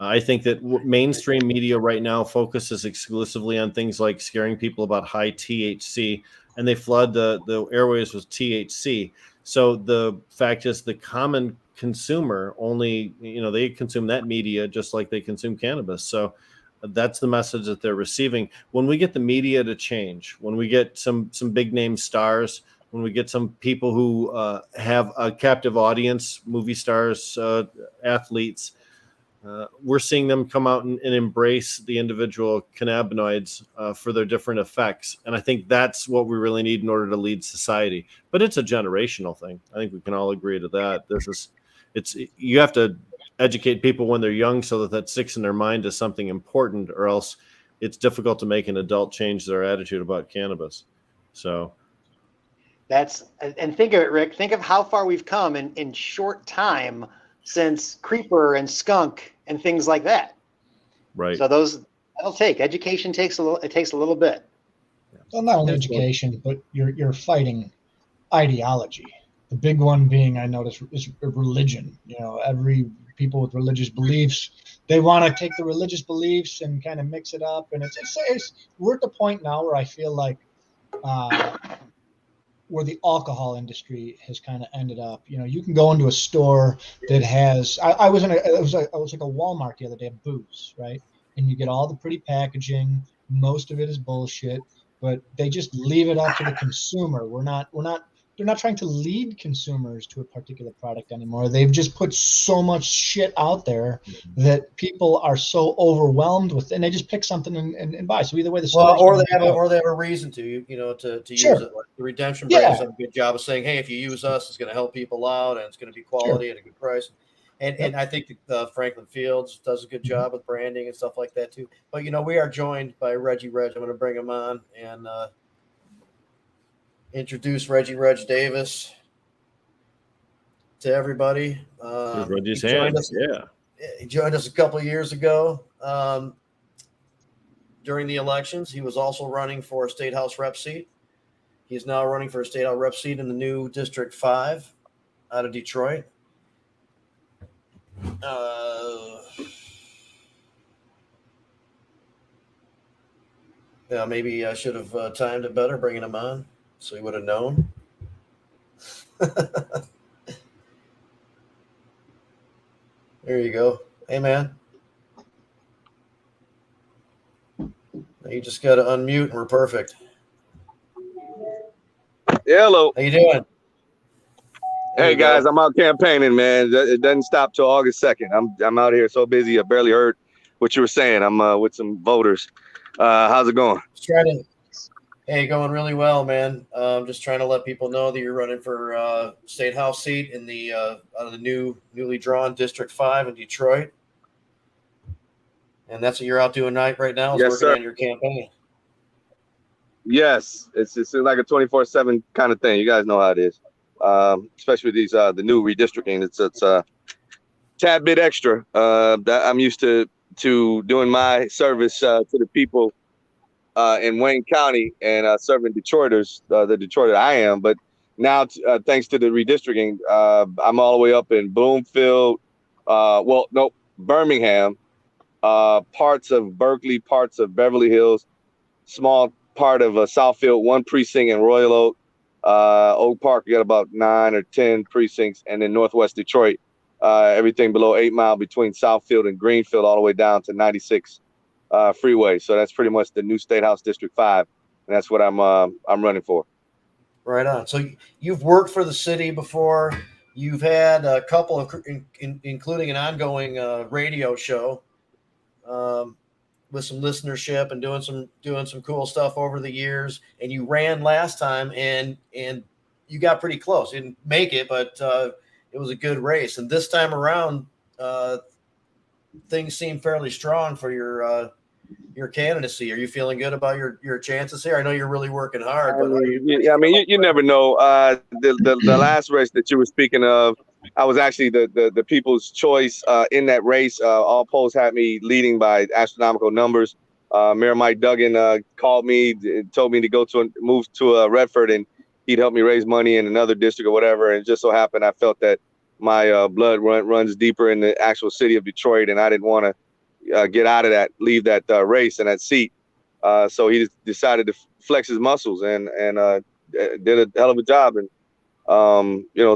I think that mainstream media right now focuses exclusively on things like scaring people about high THC, and they flood the airways with THC. So the fact is, the common consumer only, they consume that media just like they consume cannabis. So that's the message that they're receiving. When we get the media to change, when we get some big name stars, when we get some people who have a captive audience, movie stars, athletes, we're seeing them come out and embrace the individual cannabinoids for their different effects. And I think that's what we really need in order to lead society. But it's a generational thing. I think we can all agree to that. You have to educate people when they're young so that sticks in their mind as something important, or else it's difficult to make an adult change their attitude about cannabis. So and think of it, Rick, think of how far we've come in short time since creeper and skunk and things like that. Right. So education takes a little bit. Well, not only education, but you're fighting ideology. The big one being, I notice, is religion. Every people with religious beliefs, they want to take the religious beliefs and kind of mix it up. And we're at the point now where I feel like where the alcohol industry has kind of ended up. You can go into a store that has, I was like a Walmart the other day of booze, right? And you get all the pretty packaging. Most of it is bullshit, but they just leave it up to the consumer. They're not trying to lead consumers to a particular product anymore. They've just put so much shit out there that people are so overwhelmed with, and they just pick something and buy. So either way, or they have a reason to use it. Like the Redemption brand has done a good job of saying, hey, if you use us, it's going to help people out and it's going to be quality at a good price. And I think Franklin Fields does a good job with branding and stuff like that too. But we are joined by Reggie Reg. I'm going to bring him on and introduce Reggie Reg Davis to everybody. Reggie's hands. He joined us a couple of years ago during the elections. He was also running for a state house rep seat. He's now running for a state house rep seat in the new District 5 out of Detroit. Maybe I should have timed it better bringing him on, so he would have known. There you go. Hey, man. You just got to unmute and we're perfect. Hello. How you doing? Hey, guys, I'm out campaigning, man. It doesn't stop till August 2nd. I'm out here so busy I barely heard what you were saying. I'm with some voters. How's it going? Hey, going really well, man. Just trying to let people know that you're running for state house seat in the out of the newly drawn District 5 in Detroit, and that's what you're out doing right now is Yes, working sir. on your campaign. Yes, it's like a 24/7 kind of thing. You guys know how it is, especially with these the new redistricting. It's a tad bit extra. That I'm used to doing my service to the people in Wayne County and serving Detroiters, the Detroiter I am. But now, thanks to the redistricting, I'm all the way up in Bloomfield. Birmingham, parts of Berkeley, parts of Beverly Hills, small part of Southfield, one precinct in Royal Oak. Oak Park, we got about 9 or 10 precincts, and then Northwest Detroit, everything below 8 Mile between Southfield and Greenfield, all the way down to 96 freeway. So that's pretty much the new State House District 5, and that's what I'm running for. Right on. So you've worked for the city before. You've had a couple of, including an ongoing radio show with some listenership and doing some cool stuff over the years. And you ran last time, and you got pretty close. You didn't make it, but it was a good race. And this time around, things seem fairly strong for your candidacy. Are you feeling good about your chances here? I know you're really working hard, but you never know. The last race that you were speaking of, I was actually the people's choice in that race. All polls had me leading by astronomical numbers. Mayor Mike Duggan called me, told me to move to Redford, and he'd help me raise money in another district or whatever. And it just so happened I felt that my blood runs deeper in the actual city of Detroit, and I didn't want to get out of that, leave that race and that seat. So he decided to flex his muscles and did a hell of a job, and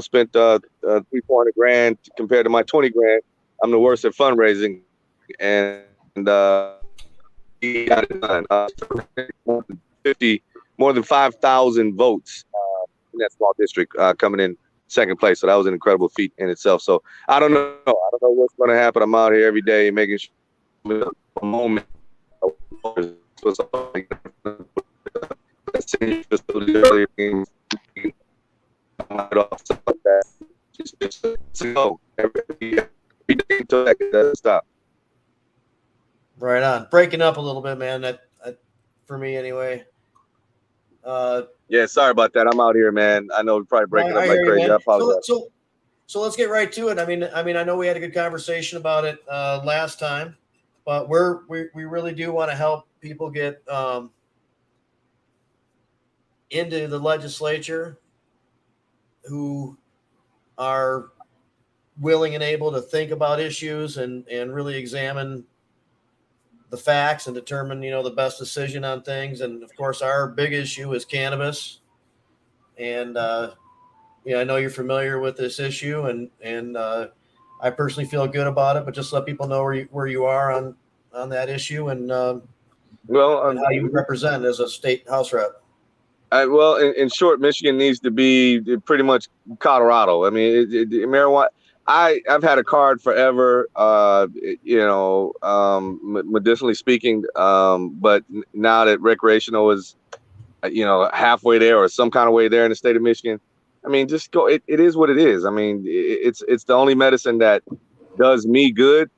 spent $300-400 grand compared to my 20 grand. I'm the worst at fundraising, and he got it done. More than 5,000 votes in that small district coming in second place. So that was an incredible feat in itself. So I don't know. I don't know what's going to happen. I'm out here every day making sure a moment. Stop. right on. Breaking up a little bit, man. That for me anyway. Yeah, sorry about that. I'm out here, man. I know we're probably breaking up like crazy. I apologize. So let's get right to it. I mean, I know we had a good conversation about it last time, but we really do want to help people get into the legislature who are willing and able to think about issues and really examine the facts and determine, the best decision on things. And of course, our big issue is cannabis. And, I know you're familiar with this issue, and I personally feel good about it, but just let people know where you are on that issue and and how you represent as a state house rep. In short, Michigan needs to be pretty much Colorado. I mean, marijuana. I've had a card forever, medicinally speaking. But now that recreational is, halfway there or some kind of way there in the state of Michigan, I mean, just go. It is what it is. I mean, it's the only medicine that does me good.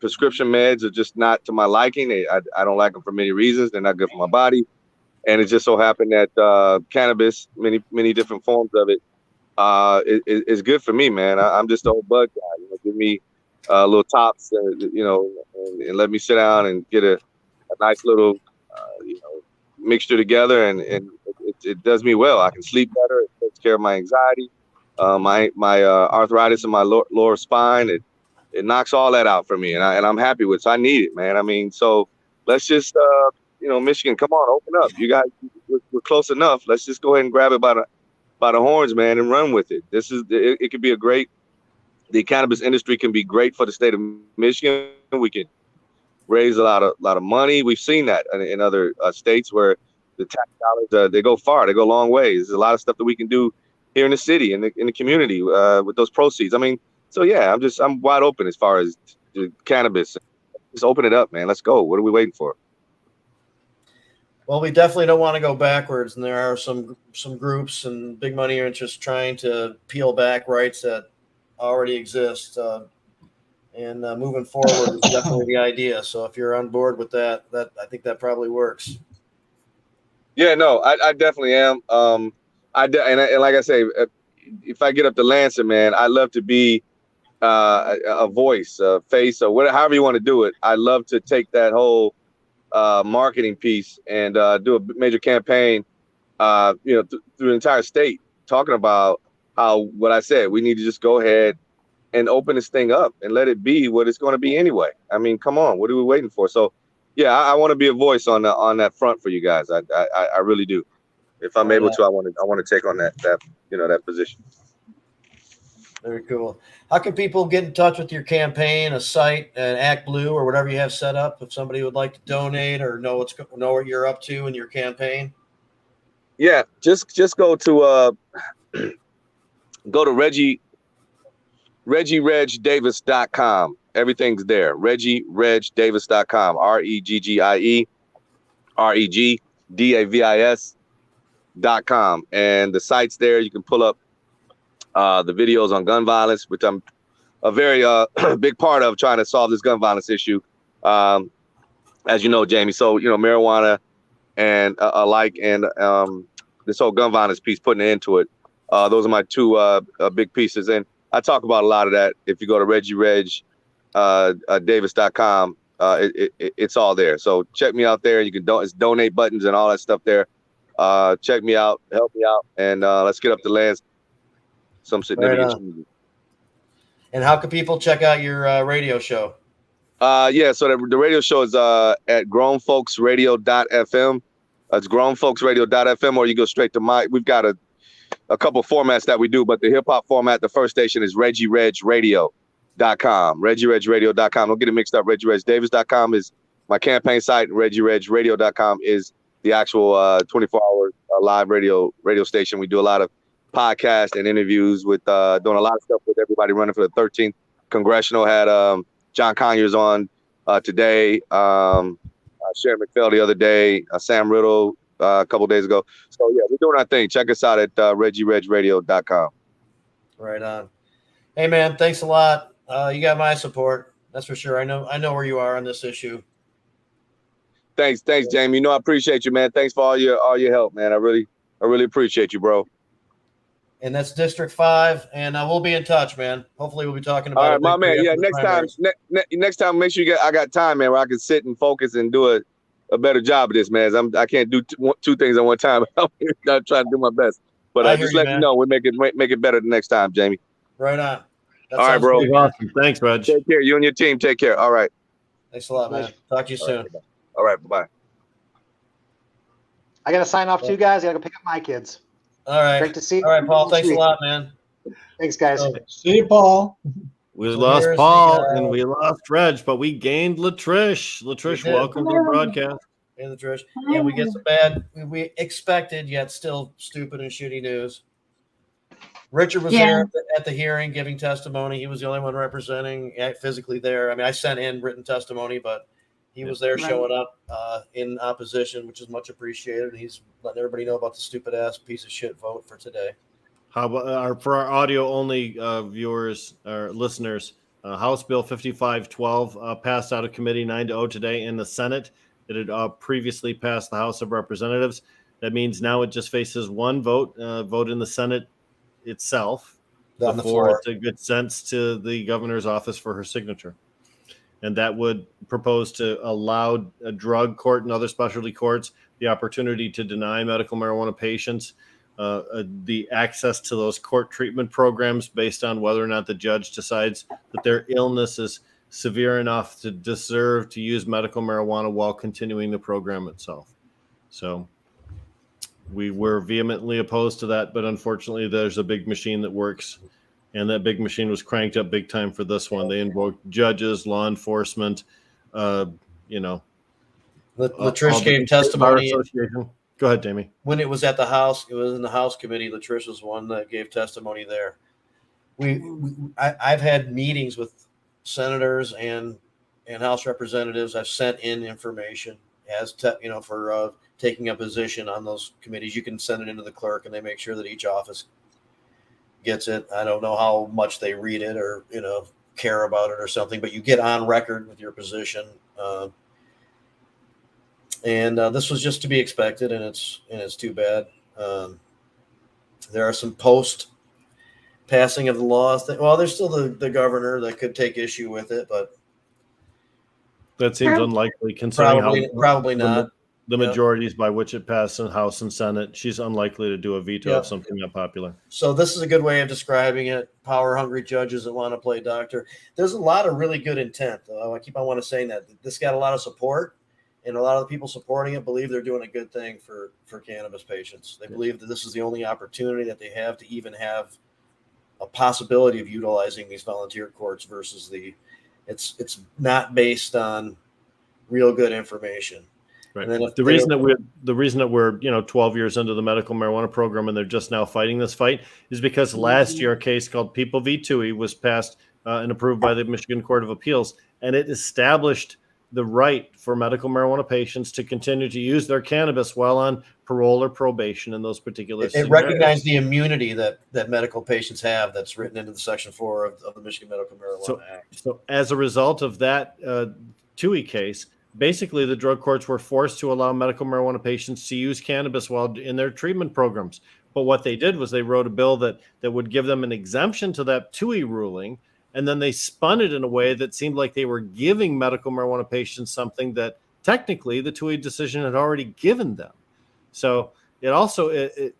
Prescription meds are just not to my liking. I don't like them for many reasons. They're not good for my body. And it just so happened that cannabis, many different forms of it, is good for me, man. I'm just an old bud guy. Give me little tops, and let me sit down and get a nice little, mixture together, and it does me well. I can sleep better. It takes care of my anxiety, my arthritis in my lower spine. It knocks all that out for me, and I'm happy with it. So I need it, man. I mean, so let's just, Michigan, come on, open up. You guys, we're close enough. Let's just go ahead and grab it by the horns, man, and run with it. It could be the cannabis industry can be great for the state of Michigan. We can raise a lot of money. We've seen that in other states where the tax dollars, they go far, they go a long ways. There's a lot of stuff that we can do here in the city, in the community, with those proceeds. I mean, so yeah, I'm wide open as far as the cannabis. Just open it up, man. Let's go. What are we waiting for? Well, we definitely don't want to go backwards, and there are some groups and big money interests trying to peel back rights that already exist. And moving forward is definitely the idea. So if you're on board with that, I think that probably works. Yeah, no, I definitely am. And like I say, if I get up to Lansing, man, I love to be a voice, a face, or whatever, however you want to do it. I love to take that whole marketing piece and do a major campaign, through the entire state, talking about how what I said. We need to just go ahead and open this thing up and let it be what it's going to be anyway. I mean, come on, what are we waiting for? So, yeah, I want to be a voice on that front for you guys. I really do. If I'm able to, I want to take on that position. Very cool. How can people get in touch with your campaign, a site, an Act Blue, or whatever you have set up? If somebody would like to donate or know what you're up to in your campaign. Yeah, just go to ReggieRegDavis.com. Everything's there. ReggieRegDavis.com. ReggieRegDavis.com. And the site's there. You can pull up the videos on gun violence, which I'm a very big part of trying to solve this gun violence issue. As you know, Jamie. So, marijuana and alike, and this whole gun violence piece, putting it into it. Those are my two big pieces. And I talk about a lot of that. If you go to ReggieRegDavis.com, it's all there. So check me out there. You can it's donate buttons and all that stuff there. Check me out, help me out, and let's get up to lands some significant changes. And how can people check out your radio show? So the radio show is at grownfolksradio.fm. It's grownfolksradio.fm, or you go straight to we've got a couple formats that we do, but the hip hop format, the first station is ReggieRegRadio.com. ReggieRegRadio.com. Don't get it mixed up. ReggieRegDavis.com is my campaign site, and ReggieRegRadio.com is the actual 24-hour live radio station. We do a lot of podcasts and interviews with doing a lot of stuff with everybody running for the 13th Congressional. Had John Conyers on today, Sharon McPhail the other day, Sam Riddle a couple days ago. So yeah, we're doing our thing. Check us out at ReggieRegRadio.com. Right on. Hey man, thanks a lot. You got my support. That's for sure. I know where you are on this issue. Thanks, Jamie. I appreciate you, man. Thanks for all your help, man. I really appreciate you, bro. And that's District 5, and we'll be in touch, man. Hopefully, we'll be talking about. All right, my man. Yeah, next time, make sure I got time, man, where I can sit and focus and do a better job of this, man. I can't do two things at one time. I'm trying to do my best, but just let me know. We'll make it better the next time, Jamie. Right on. All right, bro. Awesome. Thanks, Reg. Take care. You and your team. Take care. All right. Thanks a lot, man. Talk to you soon. All right. Bye-bye. I got to sign off too, guys. I got to go pick up my kids. All right. Great to see you. All right, Paul. Thanks a lot, man. Thanks, guys. See you, Paul. We lost Paul and we lost Reg, but we gained Latrish. Latrish, welcome to the broadcast. Hey, Latrish. Yeah, we get some bad, we expected yet still stupid and shitty news. Richard was there at the hearing giving testimony. He was the only one representing physically there. I mean, I sent in written testimony, but he was there showing up in opposition, which is much appreciated. And he's letting everybody know about the stupid ass piece of shit vote for today. How about for our audio only viewers or listeners? House Bill 5512 passed out of committee 9-0 today in the Senate. It had previously passed the House of Representatives. That means now it just faces one vote in the Senate itself before it's a good sense to the governor's office for her signature. And that would propose to allow a drug court and other specialty courts the opportunity to deny medical marijuana patients the access to those court treatment programs based on whether or not the judge decides that their illness is severe enough to deserve to use medical marijuana while continuing the program itself. So we were vehemently opposed to that, but unfortunately there's a big machine that works. And that big machine was cranked up big time for this one. They invoked judges, law enforcement, Latrish gave testimony. Go ahead, Jamie. When it was at the House, it was in the House committee. Latrish was one that gave testimony there. I've had meetings with senators and House representatives. I've sent in information for taking a position on those committees. You can send it into the clerk, and they make sure that each office gets it. I don't know how much they read it or care about it or something, but you get on record with your position. And this was just to be expected, and it's too bad. There are some post passing of the laws. Well, there's still the governor that could take issue with it, but that seems unlikely considering probably not. The majorities by which it passed in House and Senate. She's unlikely to do a veto of something that popular. So this is a good way of describing it. Power hungry judges that want to play doctor. There's a lot of really good intent, though. I keep on wanting to say that this got a lot of support, and a lot of the people supporting it believe they're doing a good thing for cannabis patients. They believe that this is the only opportunity that they have to even have a possibility of utilizing these volunteer courts versus it's not based on real good information. Right. And then the reason that we're 12 years into the medical marijuana program and they're just now fighting this fight is because last year a case called People v. Toohey was passed and approved by the Michigan Court of Appeals, and it established the right for medical marijuana patients to continue to use their cannabis while on parole or probation in those particular It recognized the immunity that medical patients have that's written into the Section 4 of the Michigan Medical Marijuana Act. So as a result of that Toohey case, basically the drug courts were forced to allow medical marijuana patients to use cannabis while in their treatment programs. But what they did was they wrote a bill that would give them an exemption to that Toohey ruling, and then they spun it in a way that seemed like they were giving medical marijuana patients something that technically the Toohey decision had already given them. So it also it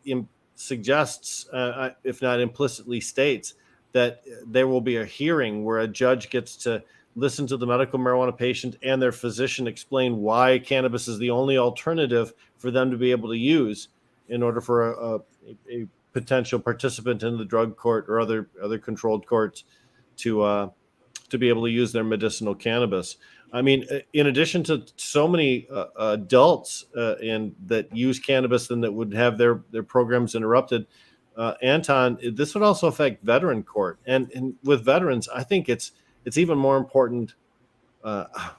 suggests, if not implicitly states, that there will be a hearing where a judge gets to listen to the medical marijuana patient and their physician explain why cannabis is the only alternative for them to be able to use in order for a potential participant in the drug court or other controlled courts to be able to use their medicinal cannabis. I mean, in addition to so many adults that use cannabis and that would have their programs interrupted, Anton, this would also affect veteran court. And with veterans, I think it's even more important,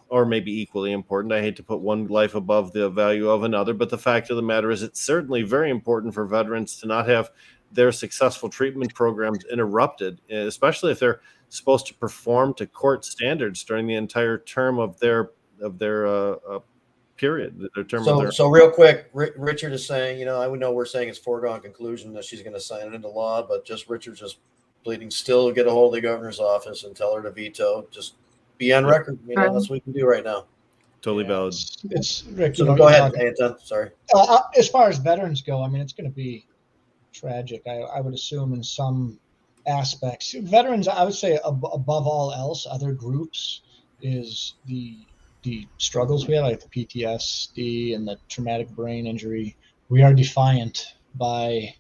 or maybe equally important. I hate to put one life above the value of another, but the fact of the matter is it's certainly very important for veterans to not have their successful treatment programs interrupted, especially if they're supposed to perform to court standards during the entire term of their period. So real quick, Richard is saying, I would know we're saying it's foregone conclusion that she's going to sign it into law, but Richard's just pleading still get a hold of the governor's office and tell her to veto. Just be on record. That's what we can do right now. Totally valid. It's Rick. So go ahead, Anton. Sorry. As far as veterans go, I mean, it's going to be tragic. I would assume in some aspects, veterans. I would say above all else, other groups is the struggles we have, like the PTSD and the traumatic brain injury. We are defiant by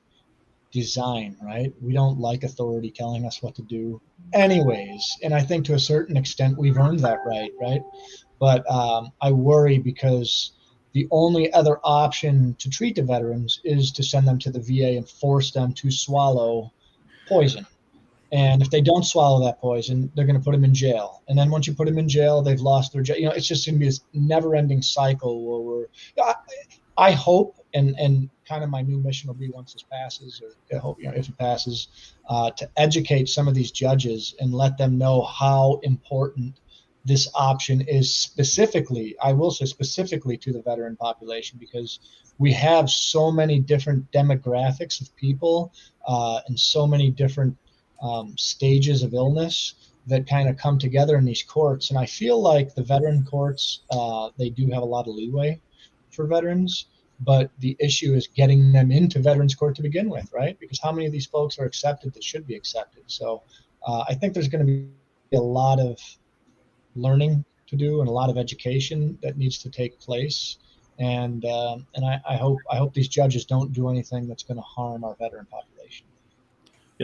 design, right? We don't like authority telling us what to do anyways. And I think to a certain extent we've earned that right? But I worry because the only other option to treat the veterans is to send them to the VA and force them to swallow poison. And if they don't swallow that poison, they're going to put them in jail. And then once you put them in jail, they've lost their jail. It's just going to be this never-ending cycle where I hope, and kind of my new mission will be once this passes, or I hope, if it passes, to educate some of these judges and let them know how important this option is specifically, I will say specifically to the veteran population, because we have so many different demographics of people and so many different stages of illness that kind of come together in these courts. And I feel like the veteran courts, they do have a lot of leeway for veterans, but the issue is getting them into veterans court to begin with, right? Because how many of these folks are accepted that should be accepted? So I think there's going to be a lot of learning to do and a lot of education that needs to take place. And I hope these judges don't do anything that's going to harm our veteran population.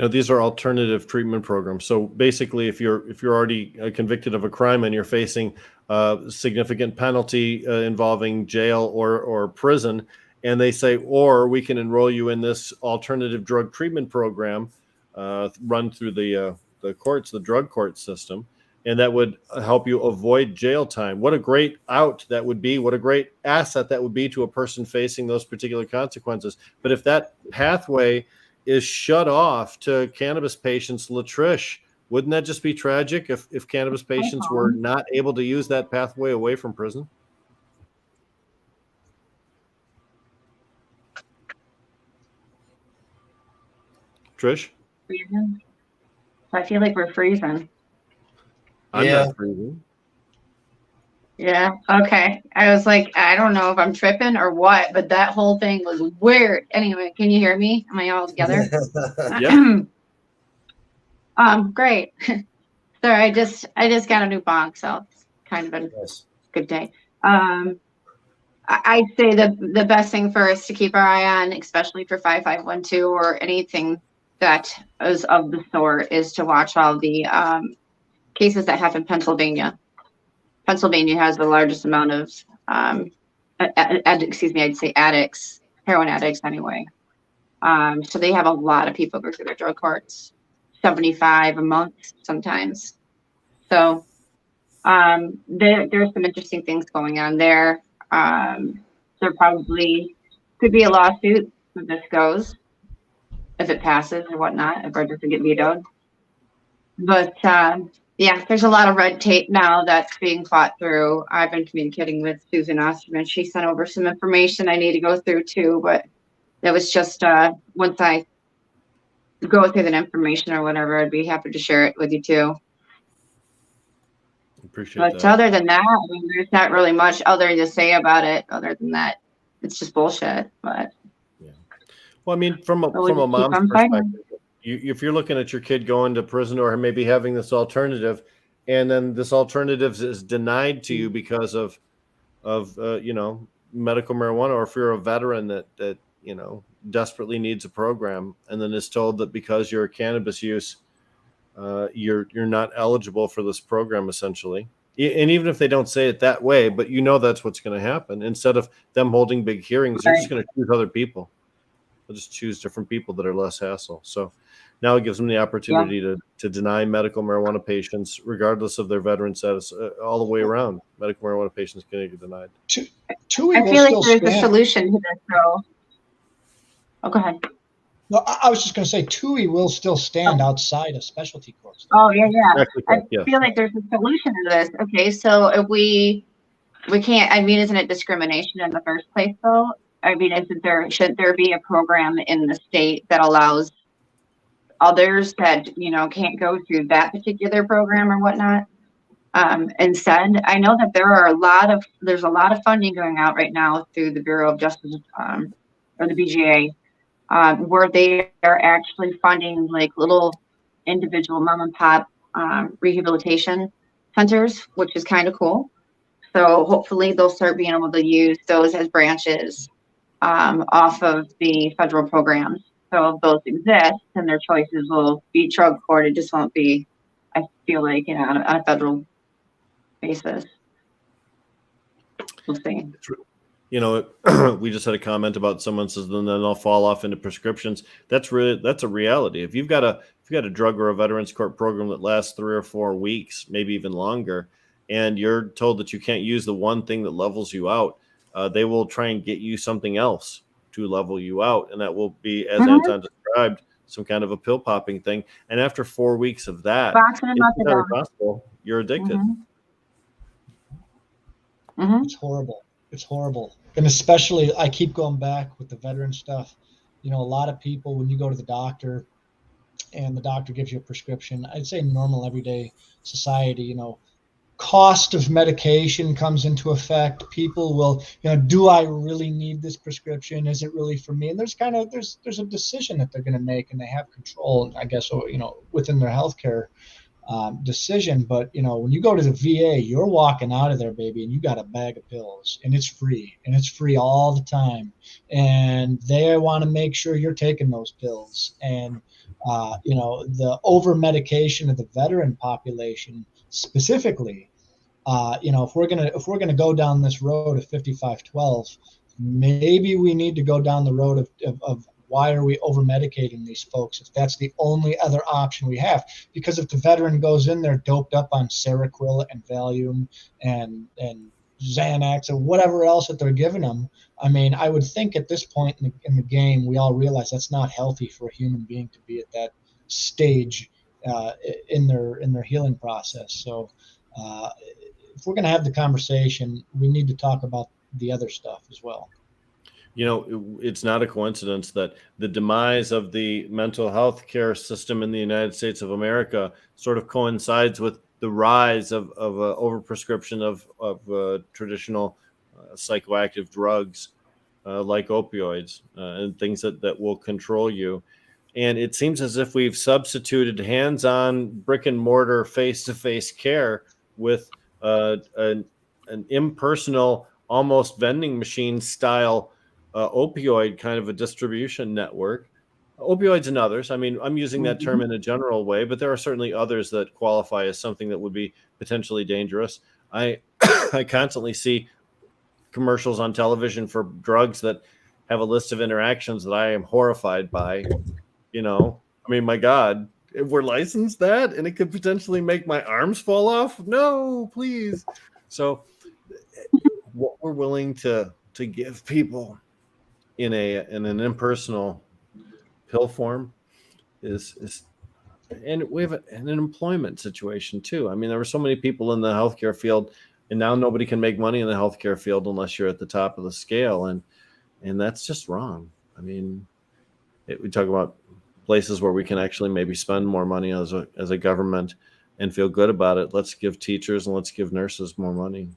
These are alternative treatment programs. So basically, if you're already convicted of a crime and you're facing a significant penalty involving jail or prison, and they say, or we can enroll you in this alternative drug treatment program run through the courts, the drug court system, and that would help you avoid jail time. What a great out that would be. What a great asset that would be to a person facing those particular consequences. But if that pathway is shut off to cannabis patients, Latrish, wouldn't that just be tragic if cannabis patients were not able to use that pathway away from prison? Trish? Freezing. I feel like we're freezing. I'm Yeah. not freezing. Yeah. Okay. I was like, I don't know if I'm tripping or what, but that whole thing was weird. Anyway, can you hear me? Am I all together? Yep. Great. Sorry, I just got a new bong, so it's kind of a Yes. good day. I'd say the best thing for us to keep our eye on, especially for 5512 or anything that is of the sort, is to watch all the cases that happen in Pennsylvania. Pennsylvania has the largest amount of, I'd say addicts, heroin addicts anyway. So they have a lot of people go through their drug courts, 75 a month sometimes. So there's some interesting things going on there. There probably could be a lawsuit if this goes, if it passes or whatnot, if it doesn't get vetoed. But yeah, there's a lot of red tape now that's being fought through. I've been communicating with Susan Osterman. She sent over some information I need to go through too, but that was just once I go through that information or whatever, I'd be happy to share it with you too. Appreciate But that. other than that, I mean, there's not really much other to say about it. Other than that, it's just bullshit. But Well, I mean, from a keep mom's on fighting. perspective, if you're looking at your kid going to prison or maybe having this alternative, and then this alternative is denied to you because of medical marijuana, or if you're a veteran that desperately needs a program, and then is told that because you're a cannabis use, you're not eligible for this program essentially. And even if they don't say it that way, but that's what's going to happen. Instead of them holding big hearings, they're just going to choose other people. They'll just choose different people that are less hassle. So now it gives them the opportunity to deny medical marijuana patients, regardless of their veteran status, all the way around. Medical marijuana patients can get denied. TUI I will feel like still there's a stand. solution to this, though. Oh, go ahead. No, I was just going to say TUI will still stand outside of specialty courts. Oh, yeah. Exactly I correct, yes. feel like there's a solution to this. Okay, so if we can't, I mean, isn't it discrimination in the first place, though? I mean, should there be a program in the state that allows others that, can't go through that particular program or whatnot? Instead, I know that there's a lot of funding going out right now through the Bureau of Justice, or the BGA, where they are actually funding like little individual mom and pop rehabilitation centers, which is kind of cool. So hopefully they'll start being able to use those as branches off of the federal programs. So if those exist, then their choices will be drug court. It just won't be, I feel like, on a federal basis. We'll see. We just had a comment about someone says, then they'll fall off into prescriptions. That's a reality. If you've got a drug or a veterans court program that lasts 3 or 4 weeks, maybe even longer, and you're told that you can't use the one thing that levels you out, they will try and get you something else to level you out. And that will be, as Anton described, some kind of a pill popping thing. And after 4 weeks of that, it's possible you're addicted. It's horrible. It's horrible. And especially, I keep going back with the veteran stuff. A lot of people, when you go to the doctor and the doctor gives you a prescription, I'd say normal everyday society, cost of medication comes into effect. People will, do I really need this prescription? Is it really for me? And there's a decision that they're going to make, and they have control, I guess, within their healthcare decision. But when you go to the VA, you're walking out of there, baby, and you got a bag of pills, and it's free all the time, and they want to make sure you're taking those pills. And the over medication of the veteran population specifically, if we're gonna go down this road of 5512, maybe we need to go down the road of Why are we over medicating these folks if that's the only other option we have? Because if the veteran goes in there doped up on Seroquel and Valium and Xanax or whatever else that they're giving them, I mean, I would think at this point in the game, we all realize that's not healthy for a human being to be at that stage in their healing process. So if we're going to have the conversation, we need to talk about the other stuff as well. You know, it's not a coincidence that the demise of the mental health care system in the United States of America sort of coincides with the rise of overprescription of traditional psychoactive drugs like opioids and things that will control you. And it seems as if we've substituted hands-on brick and mortar face-to-face care with an impersonal, almost vending machine style opioid kind of a distribution network. Opioids and others. I mean, I'm using that term in a general way, but there are certainly others that qualify as something that would be potentially dangerous. I constantly see commercials on television for drugs that have a list of interactions that I am horrified by. You know, I mean, my God, if we're licensed that and it could potentially make my arms fall off, no, please. So what we're willing to give people in an impersonal pill form is and we have an employment situation too. I mean, there were so many people in the healthcare field, and now nobody can make money in the healthcare field unless you're at the top of the scale, and that's just wrong. I mean, we talk about places where we can actually maybe spend more money as a government and feel good about it. Let's give teachers and let's give nurses more money.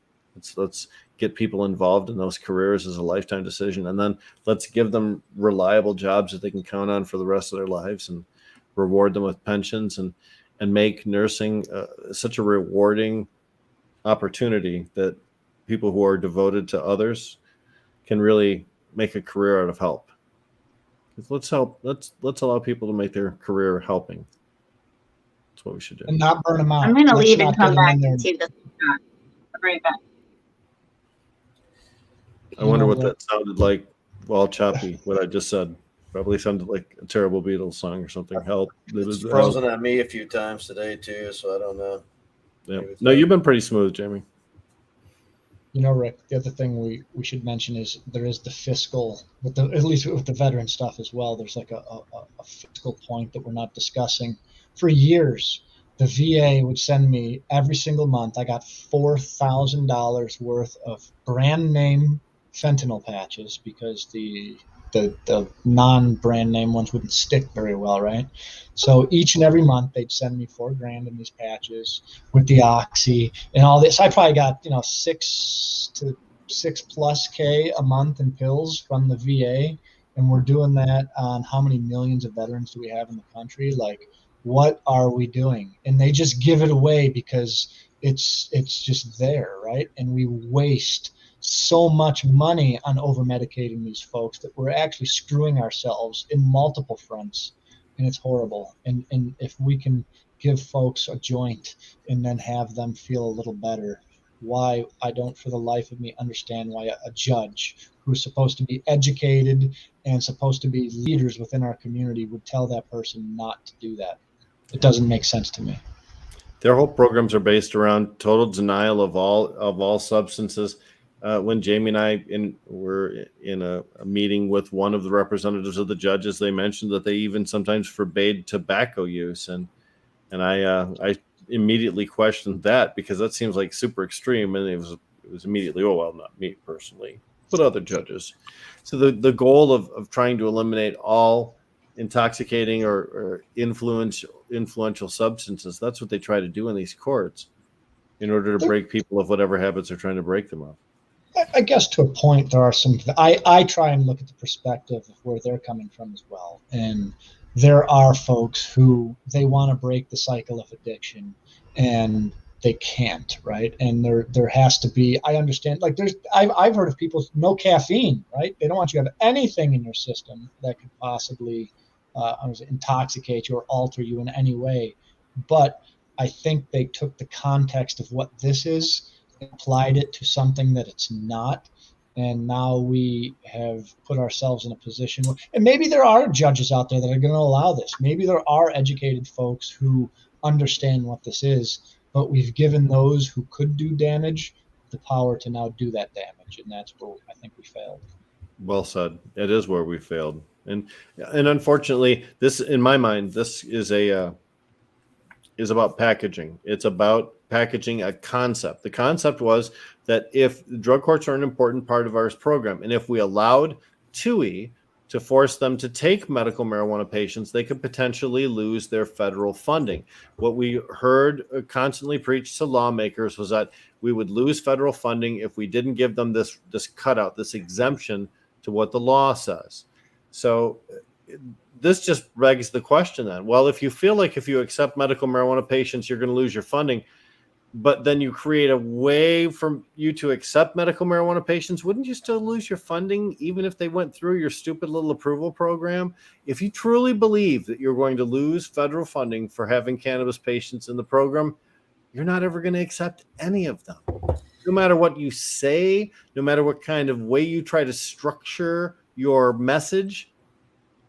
Let's get people involved in those careers as a lifetime decision, and then let's give them reliable jobs that they can count on for the rest of their lives, and reward them with pensions, and make nursing such a rewarding opportunity that people who are devoted to others can really make a career out of help. Let's allow people to make their career helping. That's what we should do. And not burn them out. I'm going to Let's leave not and come get them back in there. and see this. Right back. I wonder what that sounded like. Well, choppy, what I just said. Probably sounded like a terrible Beatles song or something. Help. It's frozen on me a few times today too, so I don't know. Yeah. No, you've been pretty smooth, Jamie. You know, Rick, the other thing we should mention is there is the fiscal, at least with the veteran stuff as well, there's like a fiscal point that we're not discussing. For years, the VA would send me every single month. I got $4,000 worth of brand name fentanyl patches because the non-brand name ones wouldn't stick very well, right? So each and every month they'd send me $4,000 in these patches with the oxy and all this. I probably got 6+ K a month in pills from the VA, and we're doing that on how many millions of veterans do we have in the country? Like, what are we doing? And they just give it away because it's just there, right? And we waste so much money on over medicating these folks that we're actually screwing ourselves in multiple fronts, and it's horrible. And if we can give folks a joint and then have them feel a little better, why I don't for the life of me understand why a judge who's supposed to be educated and supposed to be leaders within our community would tell that person not to do that. It doesn't make sense to me. Their whole programs are based around total denial of all substances. When Jamie and I were in a meeting with one of the representatives of the judges, they mentioned that they even sometimes forbade tobacco use, and I immediately questioned that because that seems like super extreme, and it was immediately, oh well, not me personally, but other judges. So the goal of trying to eliminate all intoxicating or influential substances, that's what they try to do in these courts in order to break people of whatever habits they're trying to break them of. I guess to a point, there are some. I try and look at the perspective of where they're coming from as well. And there are folks who they want to break the cycle of addiction, and they can't, right? And there has to be. I understand. Like I've heard of people no caffeine, right? They don't want you to have anything in your system that could possibly intoxicate you or alter you in any way. But I think they took the context of what this is, applied it to something that it's not, And now we have put ourselves in a position where, and maybe there are judges out there that are going to allow this. Maybe there are educated folks who understand what this is, but we've given those who could do damage the power to now do that damage. And that's where I think we failed. Well said. It is where we failed. And unfortunately, this, in my mind, this is about packaging. It's about packaging a concept. The concept was that if drug courts are an important part of our program, and if we allowed TUI to force them to take medical marijuana patients, they could potentially lose their federal funding. What we heard constantly preached to lawmakers was that we would lose federal funding if we didn't give them this cutout, this exemption to what the law says. So this just begs the question then, well, if you feel like if you accept medical marijuana patients, you're going to lose your funding, but then you create a way for you to accept medical marijuana patients, wouldn't you still lose your funding even if they went through your stupid little approval program? If you truly believe that you're going to lose federal funding for having cannabis patients in the program, you're not ever going to accept any of them. No matter what you say, no matter what kind of way you try to structure your message,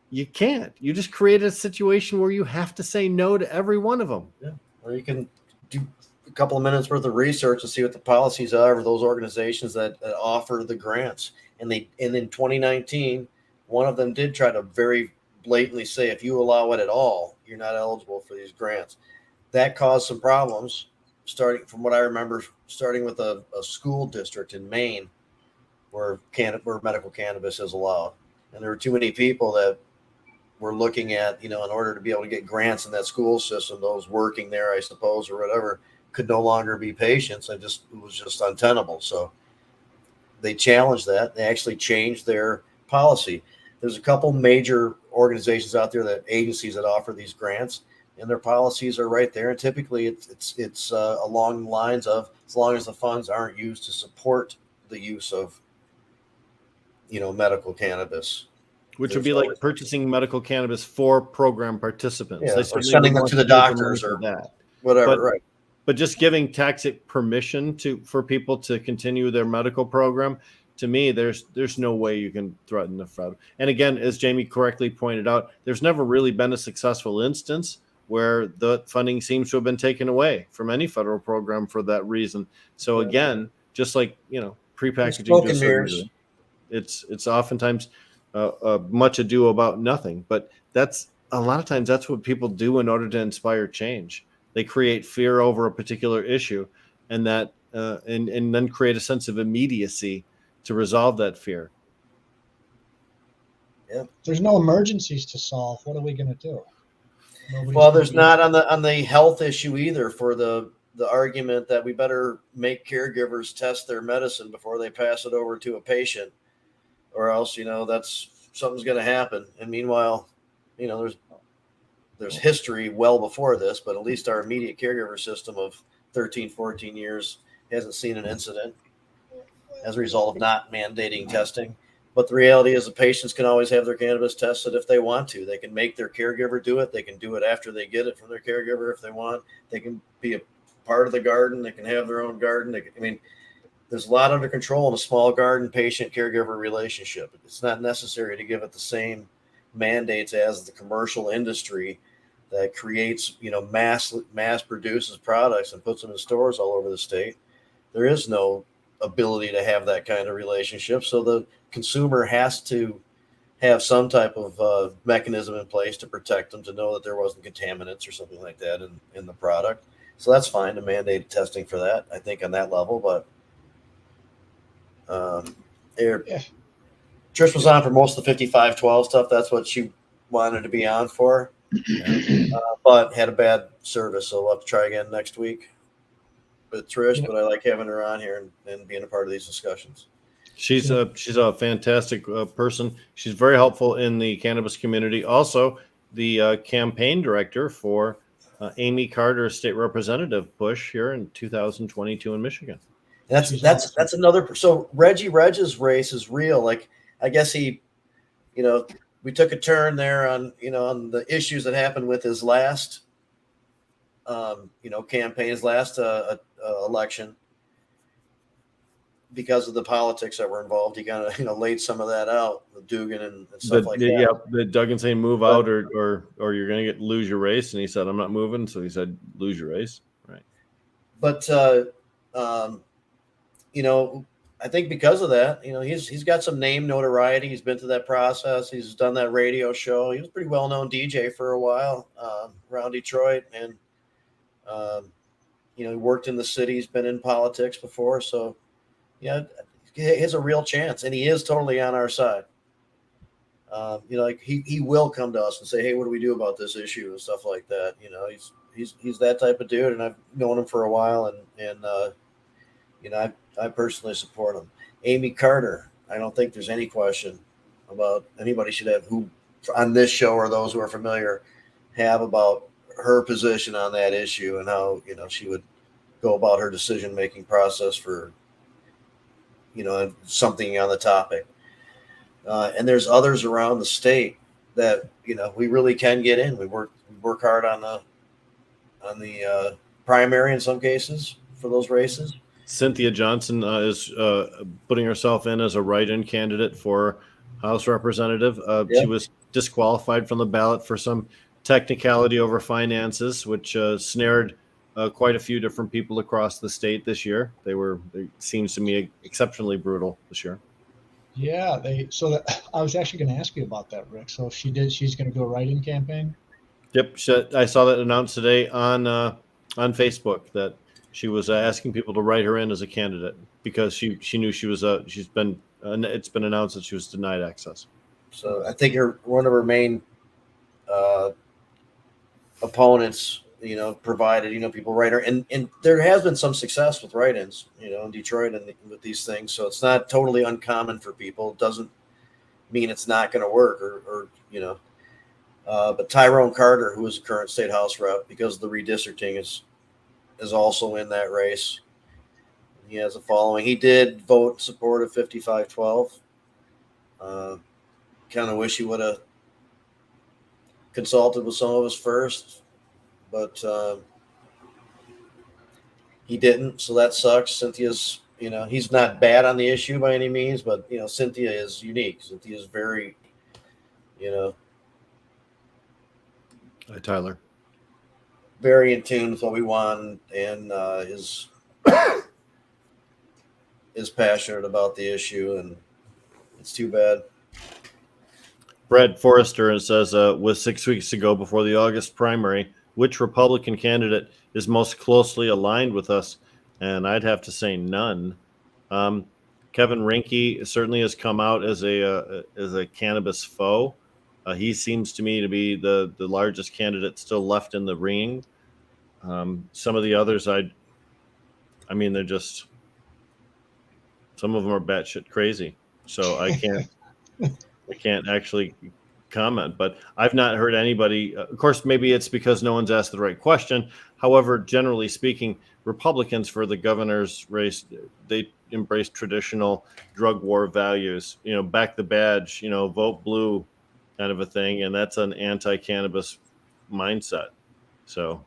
you can't. You just create a situation where you have to say no to every one of them. Yeah. Or you can do a couple of minutes worth of research to see what the policies are of those organizations that offer the grants. And in 2019, one of them did try to very blatantly say, if you allow it at all, you're not eligible for these grants. That caused some problems, starting from what I remember, starting with a school district in Maine where medical cannabis is allowed. And there were too many people that were looking at, in order to be able to get grants in that school system, those working there, I suppose, or whatever, could no longer be patients. It was just untenable. So they challenged that. They actually changed their policy. There's a couple major organizations out there, that agencies that offer these grants, and their policies are right there. And typically it's along the lines of, as long as the funds aren't used to support the use of, medical cannabis. Which would be like purchasing medical cannabis for program participants. Yeah, or sending them to the doctors or that. Whatever, but, right. But just giving tacit permission for people to continue their medical program, to me, there's no way you can threaten the federal. And again, as Jamie correctly pointed out, there's never really been a successful instance where the funding seems to have been taken away from any federal program for that reason. So again, just like, prepackaging, it's oftentimes much ado about nothing. But that's a lot of times that's what people do in order to inspire change. They create fear over a particular issue, and that and then create a sense of immediacy to resolve that fear. Yeah. There's no emergencies to solve. What are we going to do? There's not on the health issue either, for the argument that we better make caregivers test their medicine before they pass it over to a patient, or else, that's something's going to happen. And meanwhile, there's history well before this, but at least our immediate caregiver system of 13, 14 years hasn't seen an incident as a result of not mandating testing. But the reality is the patients can always have their cannabis tested if they want to. They can make their caregiver do it. They can do it after they get it from their caregiver if they want. They can be a part of the garden. They can have their own garden. There's a lot under control in a small garden patient-caregiver relationship. It's not necessary to give it the same mandates as the commercial industry that creates, mass produces products and puts them in stores all over the state. There is no ability to have that kind of relationship. So the consumer has to have some type of mechanism in place to protect them, to know that there wasn't contaminants or something like that in the product. So that's fine to mandate testing for that, I think, on that level. But Trish was on for most of the 5512 stuff. That's what she wanted to be on for, but had a bad service. So we'll have to try again next week with Trish. But I like having her on here and being a part of these discussions. She's a fantastic person. She's very helpful in the cannabis community. Also, the campaign director for Amy Carter's state representative push here in 2022 in Michigan. That's another. So Reggie Reg's race is real. Like, I guess he, we took a turn there on the issues that happened with his last, campaign, his last election. because of the politics that were involved, he kind of laid some of that out with Dugan and stuff like that. Yeah, the Duggan saying move out or you're gonna lose your race, and he said I'm not moving, so he said lose your race, right? But I think because of that, he's got some name notoriety. He's been through that process. He's done that radio show. He was a pretty well known DJ for a while around Detroit, and he worked in the city. He's been in politics before, so. Yeah, he has a real chance, and he is totally on our side. He will come to us and say, "Hey, what do we do about this issue?" and stuff like that. He's that type of dude, and I've known him for a while, and I personally support him. Amy Carter, I don't think there's any question about anybody should have who on this show or those who are familiar have about her position on that issue and how she would go about her decision making process for. Something on the topic. And there's others around the state that, we really can get in. We work hard on the primary in some cases for those races. Cynthia Johnson is putting herself in as a write-in candidate for House Representative. She was disqualified from the ballot for some technicality over finances, which snared quite a few different people across the state this year. They seems to me exceptionally brutal this year. Yeah, I was actually going to ask you about that, Rick. So she's going to do a write-in campaign. Yep, I saw that announced today on Facebook that she was asking people to write her in as a candidate because she knew it's been announced that she was denied access. So I think one of her main opponents. Provided, people write her. And there has been some success with write-ins, in Detroit and with these things. So it's not totally uncommon for people. It doesn't mean it's not going to work but Tyrone Carter, who is the current state House rep, because of the redistricting is also in that race. He has a following. He did vote in support of 5512. Kind of wish he would have consulted with some of us first. But he didn't, so that sucks. Cynthia's, he's not bad on the issue by any means, but Cynthia is unique. Cynthia is very, Hi, Tyler. Very in tune with what we want, and is passionate about the issue, and it's too bad. Brad Forrester says, with 6 weeks to go before the August primary, which Republican candidate is most closely aligned with us? And I'd have to say none. Kevin Rinke certainly has come out as a cannabis foe. He seems to me to be the largest candidate still left in the ring. Some of the others, they're just, some of them are batshit crazy. So I can't actually comment, but I've not heard anybody. Of course, maybe it's because no one's asked the right question. However, generally speaking, Republicans for the governor's race, they embrace traditional drug war values, back the badge, vote blue kind of a thing. And that's an anti-cannabis mindset. So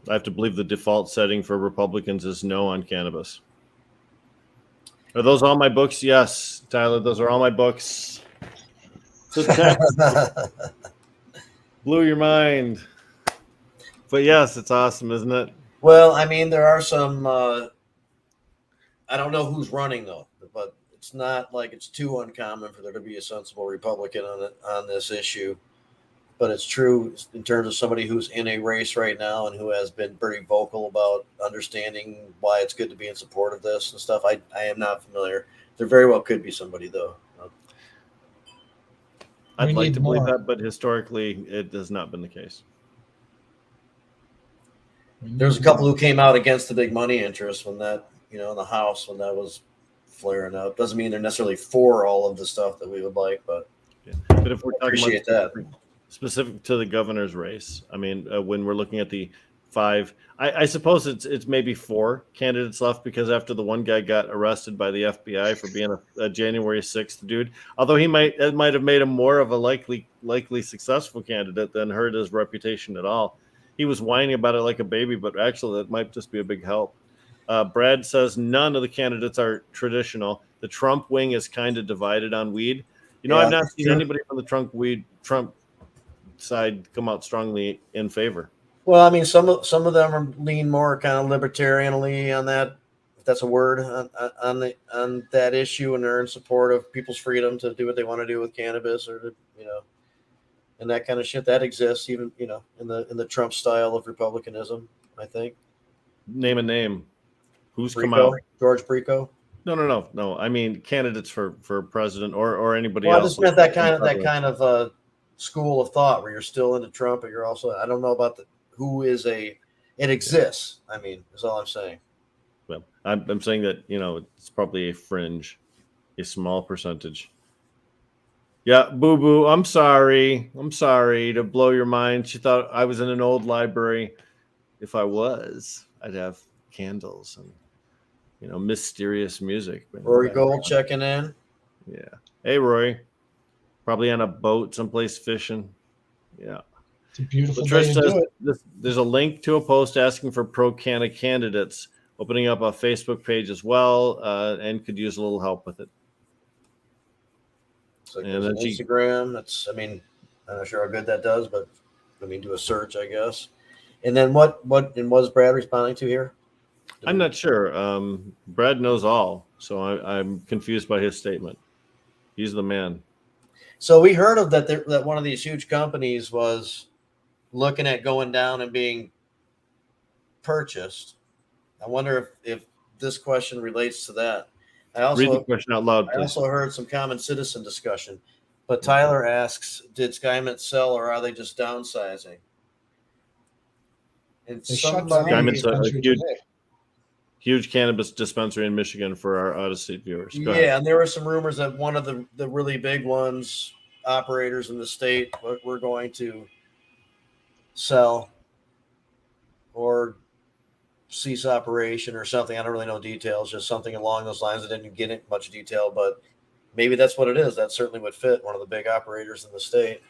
I have to believe the default setting for Republicans is no on cannabis. Are those all my books? Yes, Tyler, those are all my books. Blew your mind. But yes, it's awesome, isn't it? Well, there are some, I don't know who's running though, but it's not like it's too uncommon for there to be a sensible Republican on this issue. But it's true in terms of somebody who's in a race right now and who has been pretty vocal about understanding why it's good to be in support of this and stuff. I am not familiar. There very well could be somebody though. I'd like to believe that, but historically, it has not been the case. There's a couple who came out against the big money interest when that, in the House, when that was flaring up. Doesn't mean they're necessarily for all of the stuff that we would like, but if we're talking appreciate that. Specific to the governor's race, when we're looking at the 5, I suppose it's maybe 4 candidates left because after the one guy got arrested by the FBI for being a January 6th dude, although it might have made him more of a likely successful candidate than hurt his reputation at all. He was whining about it like a baby, but actually that might just be a big help. Brad says none of the candidates are traditional. The Trump wing is kind of divided on weed. I've not seen anybody from the Trump side come out strongly in favor. Well, I mean, some of them are lean more kind of libertarianly on that, if that's a word, on that issue, and they're in support of people's freedom to do what they want to do with cannabis, or to, and that kind of shit that exists even in the Trump style of republicanism. I think. Name a name. Who's Brico, come out? George Brico. No. I mean, candidates for president or anybody Well, else. I just meant that kind of school of thought where you're still into Trump, but you're also, I don't know about it exists. I mean, is all I'm saying. Well, I'm saying that, it's probably a fringe, a small percentage. Yeah, Boo Boo, I'm sorry to blow your mind. She thought I was in an old library. If I was, I'd have candles and, mysterious music. Rory Gold checking in. Yeah. Hey, Rory. Probably on a boat someplace fishing. Yeah. It's a beautiful Trish day to says do it. there's a link to a post asking for pro-canna candidates, opening up a Facebook page as well, and could use a little help with it. So and then Instagram. I'm not sure how good that does, but do a search, I guess. And then what was Brad responding to here? I'm not sure. Brad knows all, so I'm confused by his statement. He's the man. So we heard of that one of these huge companies was looking at going down and being purchased. I wonder if this question relates to that. Read the question out loud, please. I also heard some common citizen discussion, but Tyler asks, did Skymint sell or are they just downsizing? And Skymint's a huge cannabis dispensary in Michigan for our out-of-state viewers. Go ahead. And there were some rumors that one of the really big ones, operators in the state, were going to sell or cease operation or something. I don't really know details, just something along those lines. I didn't get into much detail, but maybe that's what it is. That certainly would fit one of the big operators in the state.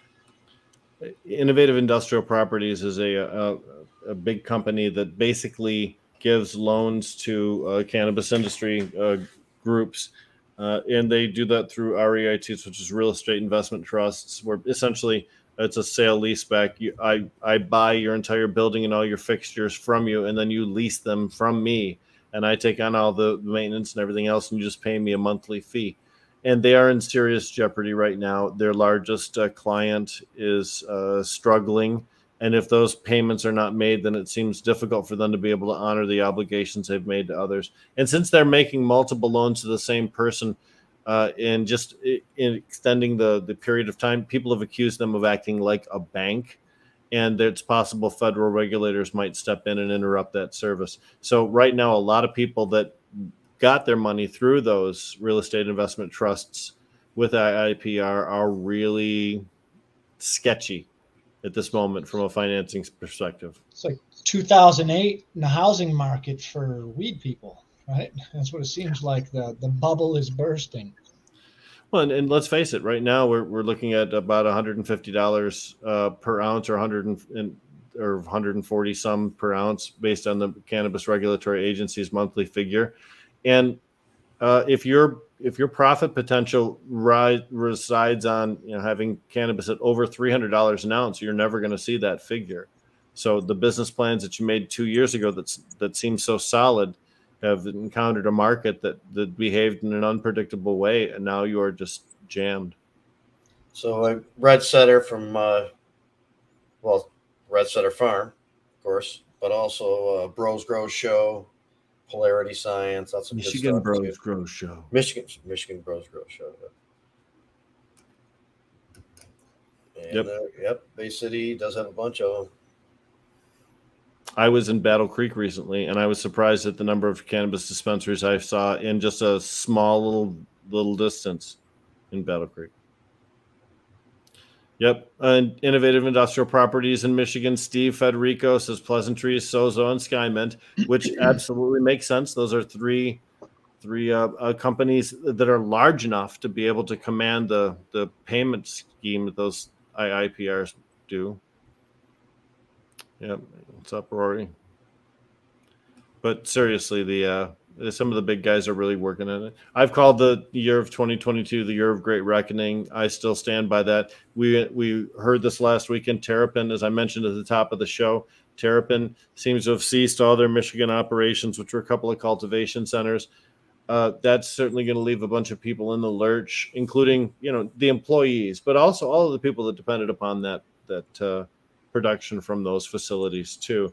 Innovative Industrial Properties is a big company that basically gives loans to cannabis industry groups, and they do that through REITs, which is real estate investment trusts, where essentially it's a sale leaseback. I buy your entire building and all your fixtures from you, and then you lease them from me, and I take on all the maintenance and everything else, and you just pay me a monthly fee. And they are in serious jeopardy right now. Their largest client is struggling. And if those payments are not made, then it seems difficult for them to be able to honor the obligations they've made to others. And since they're making multiple loans to the same person, and just in extending the period of time, people have accused them of acting like a bank. And it's possible federal regulators might step in and interrupt that service. So right now, a lot of people that got their money through those real estate investment trusts with IIPR are really sketchy at this moment from a financing perspective. It's like 2008 in the housing market for weed people, right? That's what it seems like. The bubble is bursting. Well, and let's face it, right now we're looking at about $150 per ounce, or 140 some per ounce, based on the Cannabis Regulatory Agency's monthly figure. And if your profit potential resides on having cannabis at over $300 an ounce, you're never going to see that figure. So the business plans that you made 2 years ago that seemed so solid have encountered a market that behaved in an unpredictable way, and now you are just jammed. So Red Setter from Red Setter Farm, of course, but also Bros Grow Show, Polarity Science. That's some Michigan Bros Grow Show. Michigan Bros Grow Show. And Bay City does have a bunch of them. I was in Battle Creek recently, and I was surprised at the number of cannabis dispensaries I saw in just a small little distance in Battle Creek. Yep. And Innovative Industrial Properties in Michigan, Steve Federico says Pleasantries, Sozo, and Skymint, which absolutely makes sense. Those are three companies that are large enough to be able to command the payment scheme that those IIPRs do. Yep. What's up, Rory? But seriously, the some of the big guys are really working on it. I've called the year of 2022 the year of great reckoning. I still stand by that. We heard this last weekend. Terrapin, as I mentioned at the top of the show, Terrapin seems to have ceased all their Michigan operations, which were a couple of cultivation centers. That's certainly going to leave a bunch of people in the lurch, including the employees, but also all of the people that depended upon that production from those facilities too.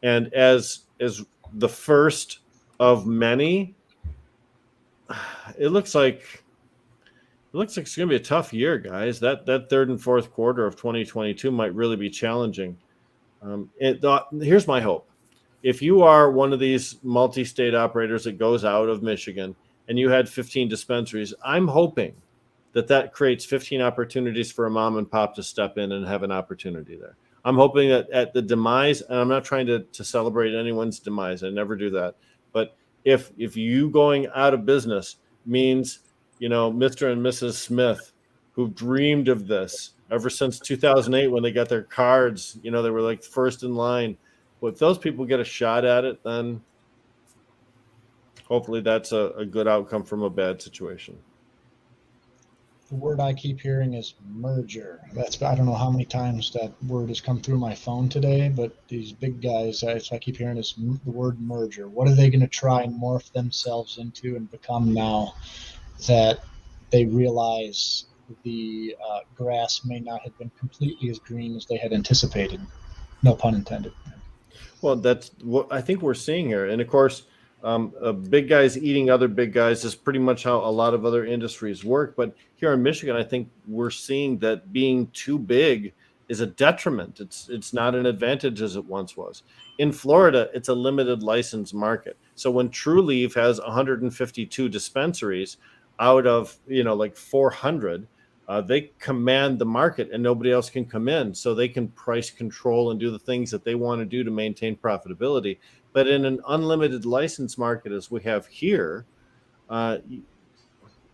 And as the first of many, it looks like it's going to be a tough year, guys. That third and fourth quarter of 2022 might really be challenging. Here's my hope. If you are one of these multi-state operators that goes out of Michigan and you had 15 dispensaries, I'm hoping that creates 15 opportunities for a mom and pop to step in and have an opportunity there. I'm hoping that at the demise, and I'm not trying to celebrate anyone's demise, I never do that, but if you going out of business means, Mr. and Mrs. Smith, who dreamed of this ever since 2008 when they got their cards, they were like first in line. Well, if those people get a shot at it, then hopefully that's a good outcome from a bad situation. The word I keep hearing is merger. I don't know how many times that word has come through my phone today, but these big guys, I keep hearing is the word merger. What are they going to try and morph themselves into and become now that they realize the grass may not have been completely as green as they had anticipated? No pun intended. Well, that's what I think we're seeing here. And of course, big guys eating other big guys is pretty much how a lot of other industries work. But here in Michigan, I think we're seeing that being too big is a detriment. It's not an advantage as it once was. In Florida, it's a limited license market. So when True Leaf has 152 dispensaries out of, like 400, they command the market and nobody else can come in. So they can price control and do the things that they want to do to maintain profitability. But in an unlimited license market, as we have here,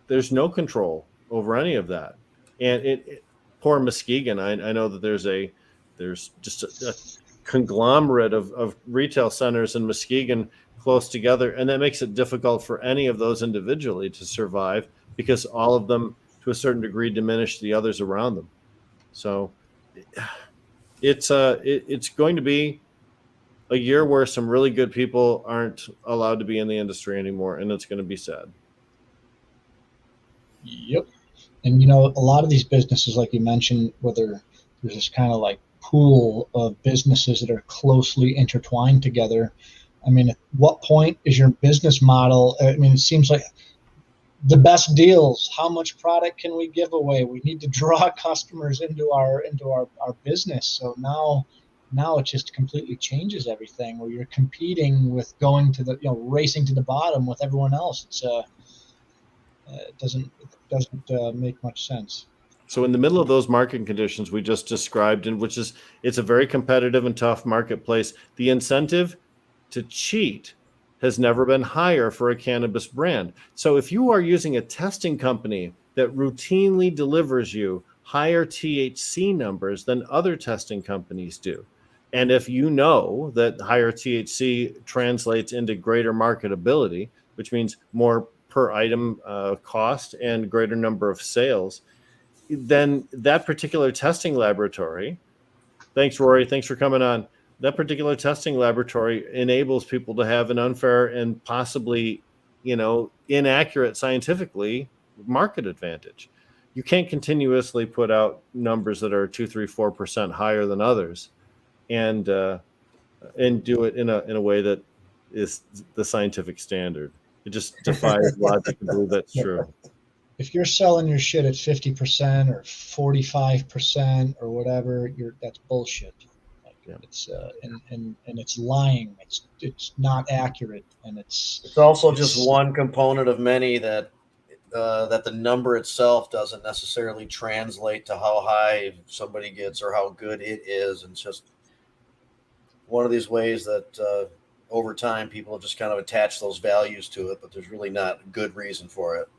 there's no control over any of that. And poor Muskegon, I know that there's just a conglomerate of retail centers in Muskegon close together. And that makes it difficult for any of those individually to survive because all of them, to a certain degree, diminish the others around them. So it's going to be a year where some really good people aren't allowed to be in the industry anymore, and it's going to be sad. Yep. And, a lot of these businesses, like you mentioned, whether there's this kind of like pool of businesses that are closely intertwined together. I mean, at what point is your business model? I mean, it seems like the best deals, how much product can we give away? We need to draw customers into our business. So now it just completely changes everything where you're competing with going to the, racing to the bottom with everyone else. It doesn't make much sense. So in the middle of those market conditions we just described, and it's a very competitive and tough marketplace, the incentive to cheat has never been higher for a cannabis brand. So if you are using a testing company that routinely delivers you higher THC numbers than other testing companies do, and if you know that higher THC translates into greater marketability, which means more per item cost and greater number of sales, then that particular testing laboratory, thanks Rory, thanks for coming on, that particular testing laboratory enables people to have an unfair and possibly, inaccurate scientifically market advantage. You can't continuously put out numbers that are 2, 3, 4% higher than others and do it in a way that is the scientific standard. It just defies logic to believe that's true. If you're selling your shit at 50% or 45% or whatever, that's bullshit. Yeah. It's and it's lying. It's not accurate, and it's also just one component of many that the number itself doesn't necessarily translate to how high somebody gets or how good it is. And it's just one of these ways that over time people have just kind of attached those values to it, but there's really not a good reason for it.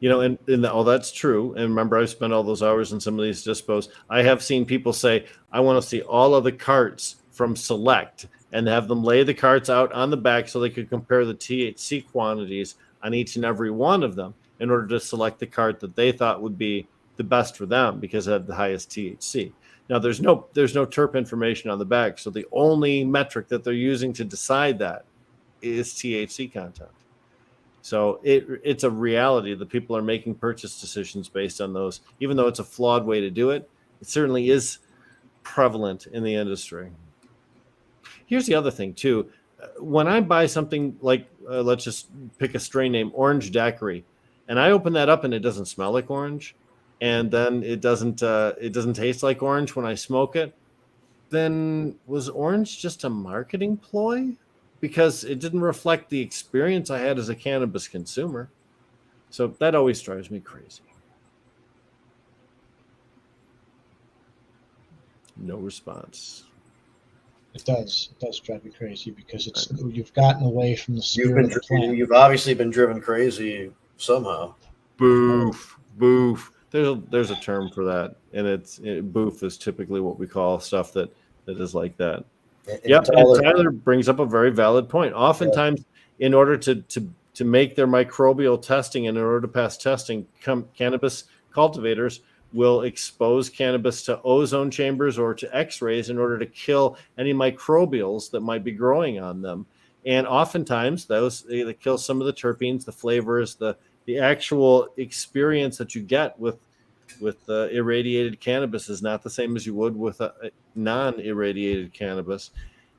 That's true. And remember, I've spent all those hours in some of these dispos. I have seen people say, I want to see all of the carts from Select and have them lay the carts out on the back so they could compare the THC quantities on each and every one of them in order to select the cart that they thought would be the best for them because it had the highest THC. Now, there's no terp information on the back, so the only metric that they're using to decide that is THC content. So it's a reality that people are making purchase decisions based on those. Even though it's a flawed way to do it, it certainly is prevalent in the industry. Here's the other thing, too. When I buy something like, let's just pick a strain name, Orange Daiquiri, and I open that up and it doesn't smell like orange, and then it doesn't taste like orange when I smoke it, then was orange just a marketing ploy? Because it didn't reflect the experience I had as a cannabis consumer. So that always drives me crazy. No response. It does drive me crazy because you've gotten away from the spirit of the plant. You've obviously been driven crazy somehow. Boof. There's a term for that, and boof is typically what we call stuff that is like that. Yep, and Tyler brings up a very valid point. Oftentimes, in order to make their microbial testing and in order to pass testing, cannabis cultivators will expose cannabis to ozone chambers or to X-rays in order to kill any microbials that might be growing on them. And oftentimes, they kill some of the terpenes, the flavors, the actual experience that you get with irradiated cannabis is not the same as you would with a non-irradiated cannabis.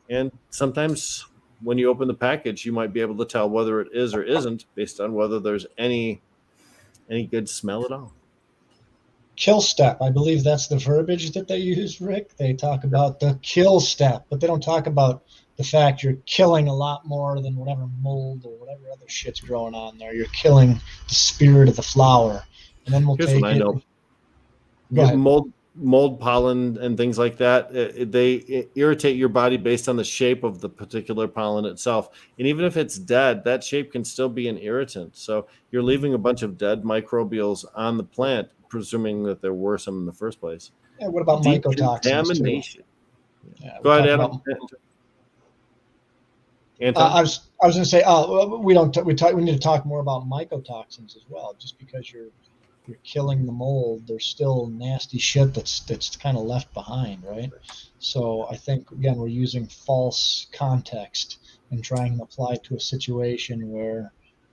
And sometimes when you open the package, you might be able to tell whether it is or isn't based on whether there's any good smell at all. Kill step. I believe that's the verbiage that they use, Rick. They talk about the kill step, but they don't talk about the fact you're killing a lot more than whatever mold or whatever other shit's growing on there. You're killing the spirit of the flower. And then Here's what I know. Mold pollen and things like that, they irritate your body based on the shape of the particular pollen itself. And even if it's dead, that shape can still be an irritant. So you're leaving a bunch of dead microbials on the plant, presuming that there were some in the first place. Yeah, what about mycotoxins too? Yeah, go ahead, Adam. Anton? I was going to say, we need to talk more about mycotoxins as well. Just because you're killing the mold, there's still nasty shit that's kind of left behind, right? So I think, again, we're using false context and trying to apply to a situation where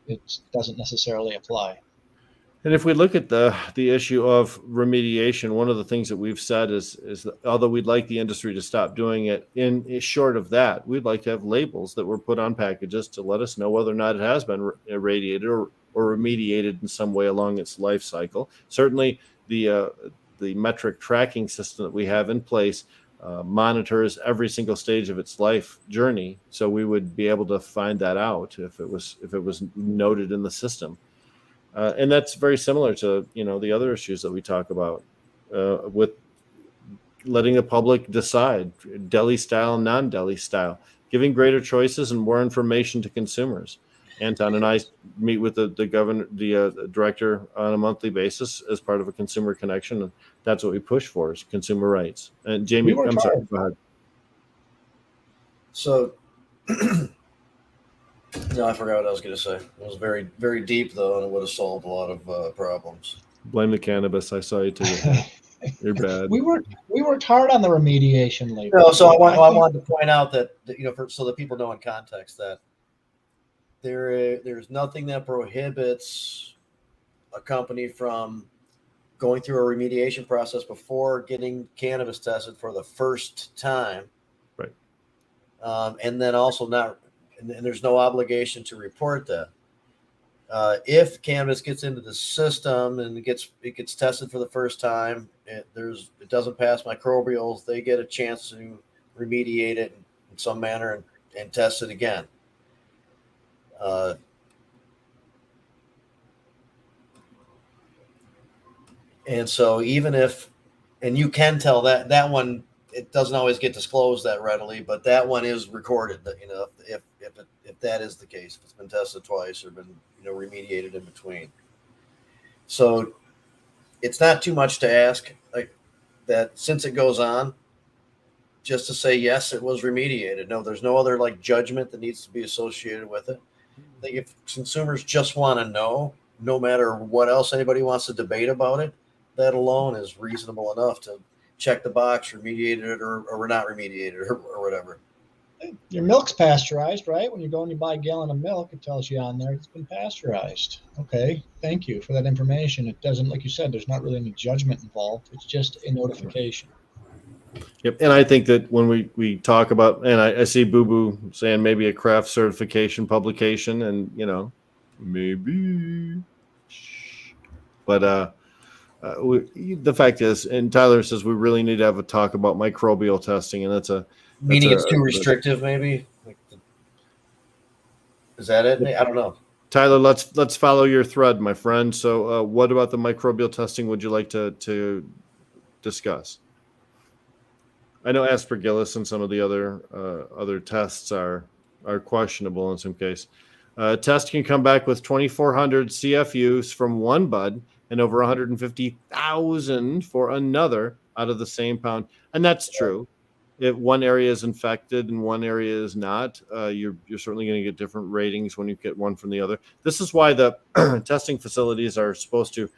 it doesn't necessarily apply. And if we look at the issue of remediation, one of the things that we've said is that although we'd like the industry to stop doing it, in short of that, we'd like to have labels that were put on packages to let us know whether or not it has been irradiated or remediated in some way along its life cycle. Certainly, the metric tracking system that we have in place monitors every single stage of its life journey, so we would be able to find that out if it was noted in the system. And that's very similar to the other issues that we talk about with letting the public decide deli style and non-deli style, giving greater choices and more information to consumers. Anton and I meet with the director on a monthly basis as part of a consumer connection, and that's what we push for is consumer rights. And Jamie, I'm sorry, go ahead. So, no, I forgot what I was going to say. It was very, very deep though, and it would have solved a lot of problems. Blame the cannabis. I saw you too. You're bad. We worked hard on the remediation label. No, so I wanted to point out that so that people know in context that there's nothing that prohibits a company from going through a remediation process before getting cannabis tested for the first time, right? And then also and there's no obligation to report that. If cannabis gets into the system and it gets tested for the first time, it doesn't pass microbials, they get a chance to remediate it in some manner and test it again. And so even if, and you can tell that one, it doesn't always get disclosed that readily, but that one is recorded that, if that is the case, if it's been tested twice or been, remediated in between. So it's not too much to ask, like that, since it goes on, just to say, yes, it was remediated. No, there's no other like judgment that needs to be associated with it. I think if consumers just want to know, no matter what else anybody wants to debate about it, that alone is reasonable enough to check the box, remediated it or we're not remediated or whatever. Your milk's pasteurized, right? When you go and you buy a gallon of milk, it tells you on there it's been pasteurized. Okay, thank you for that information. It doesn't, like you said, there's not really any judgment involved. It's just a notification. Yep, and I think that when we talk about, and I see Boo Boo saying maybe a craft certification publication, and maybe, but the fact is, and Tyler says we really need to have a talk about microbial testing, and that's meaning it's too restrictive, maybe. Is that it? I don't know. Tyler, let's follow your thread, my friend. So, what about the microbial testing would you like to discuss? I know aspergillus and some of the other tests are questionable in some case. Test can come back with 2,400 CFUs from one bud and over 150,000 for another out of the same pound, and that's true. If one area is infected and one area is not, you're certainly going to get different ratings when you get one from the other. This is why the testing facilities are supposed to.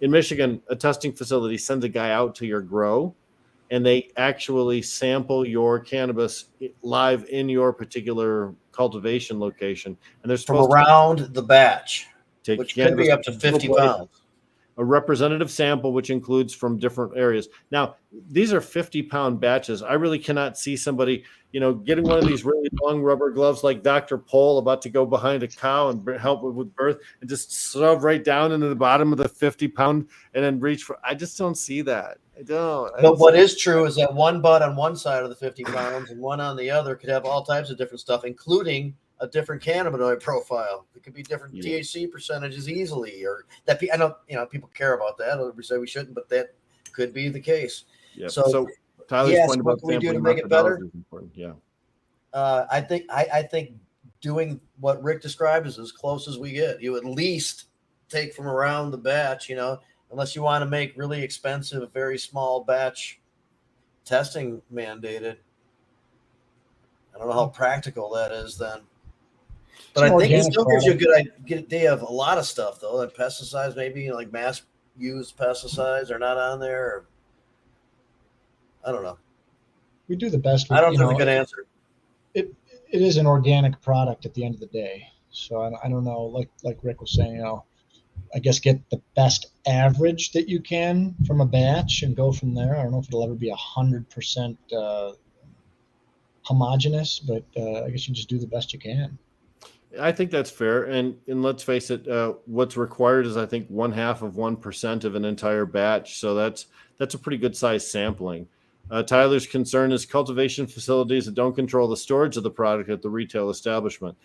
In Michigan, a testing facility sends a guy out to your grow, and they actually sample your cannabis live in your particular cultivation location. And they're from around the batch, take which could be up to 50 pounds. A representative sample, which includes from different areas. Now, these are 50-pound batches. I really cannot see somebody, getting one of these really long rubber gloves like Dr. Pole about to go behind a cow and help with birth and just shove right down into the bottom of the 50-pound and then reach for. I just don't see that. I don't. But what is true is that one bud on one side of the 50 pounds and one on the other could have all types of different stuff, including a different cannabinoid profile. It could be different THC percentages easily, or that I know, people care about that. We say we shouldn't, but that could be the case. Yeah. So Tyler's point about what can we do to make it better? Is important. Yeah. I think doing what Rick described is as close as we get. You at least take from around the batch, unless you want to make really expensive, very small batch testing mandated. I don't know how practical that is then. But I think it still gives you a good idea of a lot of stuff, though. Like pesticides, maybe like mass used pesticides are not on there. Or, I don't know. We do the best. I don't have a good answer. It is an organic product at the end of the day. So I don't know. Like Rick was saying, I guess get the best average that you can from a batch and go from there. I don't know if it'll ever be 100% homogeneous, but I guess you just do the best you can. I think that's fair, and let's face it, what's required is I think 0.5% of an entire batch, so that's a pretty good size sampling. Tyler's concern is cultivation facilities that don't control the storage of the product at the retail establishment.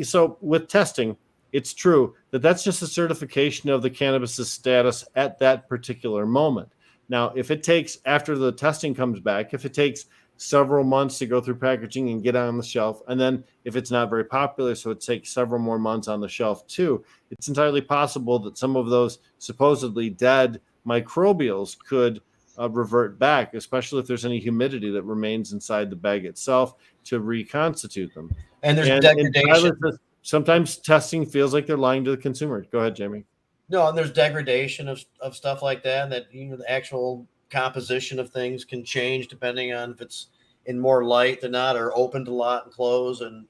So with testing, it's true that that's just a certification of the cannabis's status at that particular moment. Now, if it takes, after the testing comes back, if it takes several months to go through packaging and get on the shelf, and then if it's not very popular, so it takes several more months on the shelf too, it's entirely possible that some of those supposedly dead microbials could revert back, especially if there's any humidity that remains inside the bag itself to reconstitute them. And there's degradation. Sometimes testing feels like they're lying to the consumer. Go ahead, Jamie. No, and there's degradation of stuff like that, that the actual composition of things can change depending on if it's in more light than not, or opened a lot and closed, and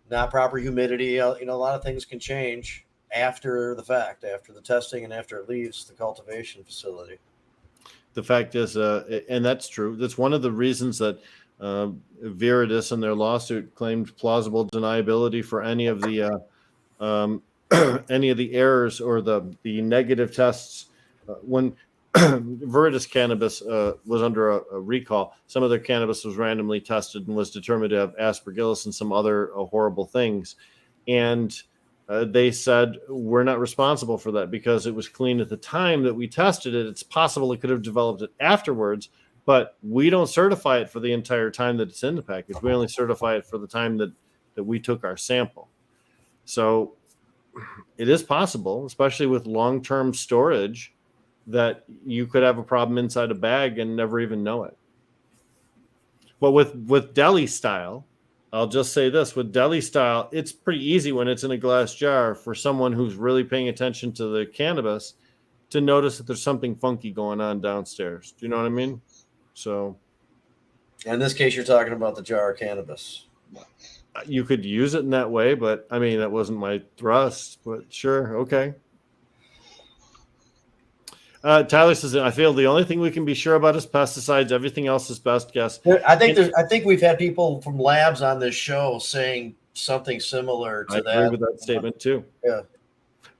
not proper humidity. A lot of things can change after the fact, after the testing and after it leaves the cultivation facility. The fact is, and that's true. That's one of the reasons that Viridis in their lawsuit claimed plausible deniability for any of the errors or the negative tests when Viridis Cannabis was under a recall. Some of their cannabis was randomly tested and was determined to have aspergillus and some other horrible things. And they said, we're not responsible for that because it was clean at the time that we tested it. It's possible it could have developed it afterwards, but we don't certify it for the entire time that it's in the package. We only certify it for the time that we took our sample. So it is possible, especially with long-term storage, that you could have a problem inside a bag and never even know it. But with Deli style, I'll just say this: with Deli style, it's pretty easy when it's in a glass jar for someone who's really paying attention to the cannabis to notice that there's something funky going on downstairs. Do you know what I mean? So, in this case, you're talking about the jar of cannabis. You could use it in that way, but I mean, that wasn't my thrust. But sure, okay. Tyler says, I feel the only thing we can be sure about is pesticides. Everything else is best guess. I think we've had people from labs on this show saying something similar to that. I agree with that statement too. Yeah.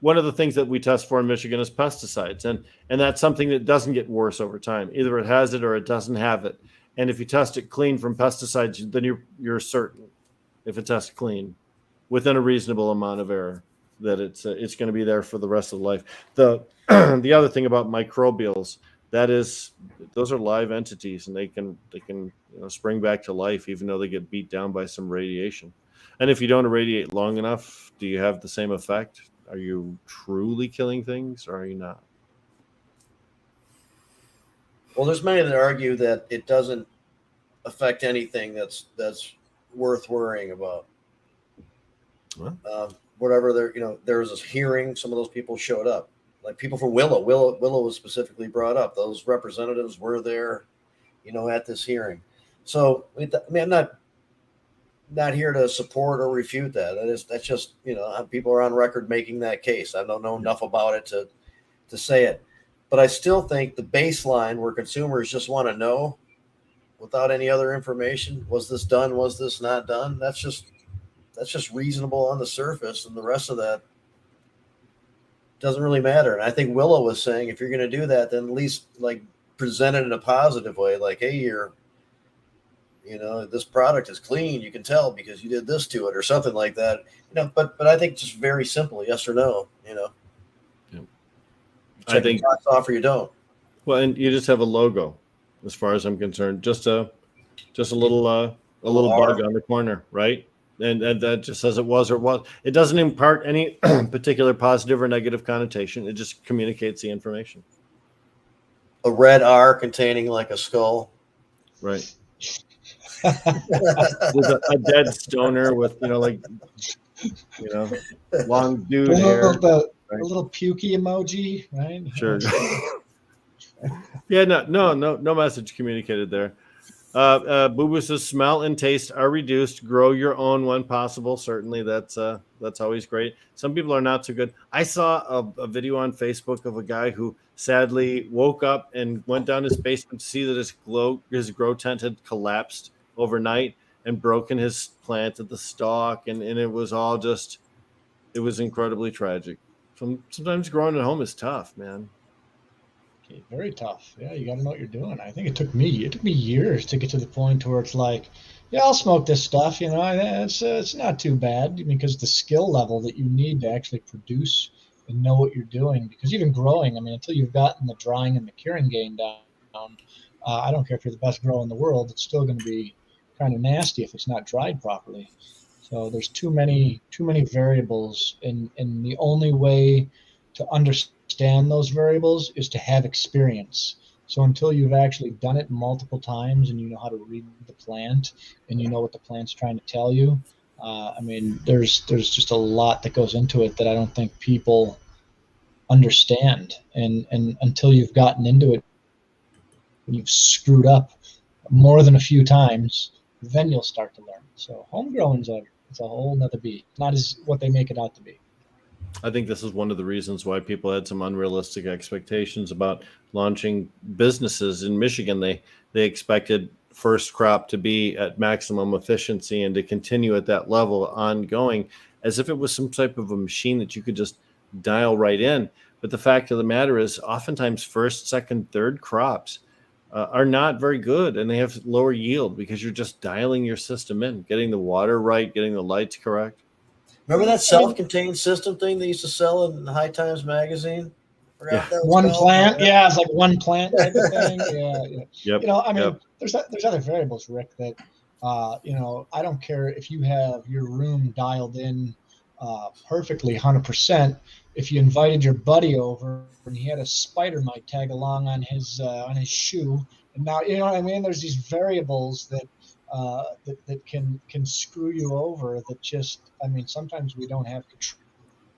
One of the things that we test for in Michigan is pesticides, and that's something that doesn't get worse over time. Either it has it or it doesn't have it. And if you test it clean from pesticides, then you're certain, if it tests clean, within a reasonable amount of error, that it's going to be there for the rest of life. The other thing about microbials, that is, those are live entities, and they can spring back to life even though they get beat down by some radiation. And if you don't irradiate long enough, do you have the same effect? Are you truly killing things, or are you not? Well, there's many that argue that it doesn't affect anything that's worth worrying about. Well, Whatever there was this hearing. Some of those people showed up, like people from Willow. Willow was specifically brought up. Those representatives were there, at this hearing. So I'm not here to support or refute that. That's just people are on record making that case. I don't know enough about it to say it, but I still think the baseline where consumers just want to know, without any other information, was this done? Was this not done? That's just reasonable on the surface, and the rest of that doesn't really matter. And I think Willow was saying, if you're going to do that, then at least present it in a positive way, like, hey, this product is clean. You can tell because you did this to it, or something like that. But I think just very simple, yes or no. Yeah. I think box off or you don't. Well, and you just have a logo, as far as I'm concerned. Just a little bug on the corner, right? And that just says it was or it was. It doesn't impart any particular positive or negative connotation. It just communicates the information. A red R containing like a skull. Right. With a dead stoner with, long dude hair. A little pukey emoji, right? Sure. Yeah, no message communicated there. Boo Boo says smell and taste are reduced. Grow your own when possible. Certainly, that's always great. Some people are not so good. I saw a video on Facebook of a guy who sadly woke up and went down his basement to see that his grow tent had collapsed overnight and broken his plant at the stalk, and it was all it was incredibly tragic. Sometimes growing at home is tough, man. Very tough. Yeah, you got to know what you're doing. I think it took me years to get to the point where it's like, yeah, I'll smoke this stuff. It's not too bad, because the skill level that you need to actually produce and know what you're doing. Because even growing, until you've gotten the drying and the curing game down, I don't care if you're the best grower in the world, it's still going to be kind of nasty if it's not dried properly. So there's too many variables, and the only way to understand those variables is to have experience. So until you've actually done it multiple times and you know how to read the plant and you know what the plant's trying to tell you, there's just a lot that goes into it that I don't think people understand. And until you've gotten into it and you've screwed up more than a few times, then you'll start to learn. So home growing's it's a whole nother beat. Not as what they make it out to be. I think this is one of the reasons why people had some unrealistic expectations about launching businesses in Michigan. They expected first crop to be at maximum efficiency and to continue at that level ongoing, as if it was some type of a machine that you could just dial right in. But the fact of the matter is, oftentimes first, second, third crops are not very good, and they have lower yield because you're just dialing your system in, getting the water right, getting the lights correct. Remember that self-contained system thing they used to sell in the High Times magazine? Yeah. One plant, yeah, it's like one plant type of thing. Yeah. Yep. There's other variables, Rick, that I don't care if you have your room dialed in perfectly 100%. If you invited your buddy over and he had a spider mite tag along on his shoe, and now there's these variables that that can screw you over. That just, I mean, sometimes we don't have control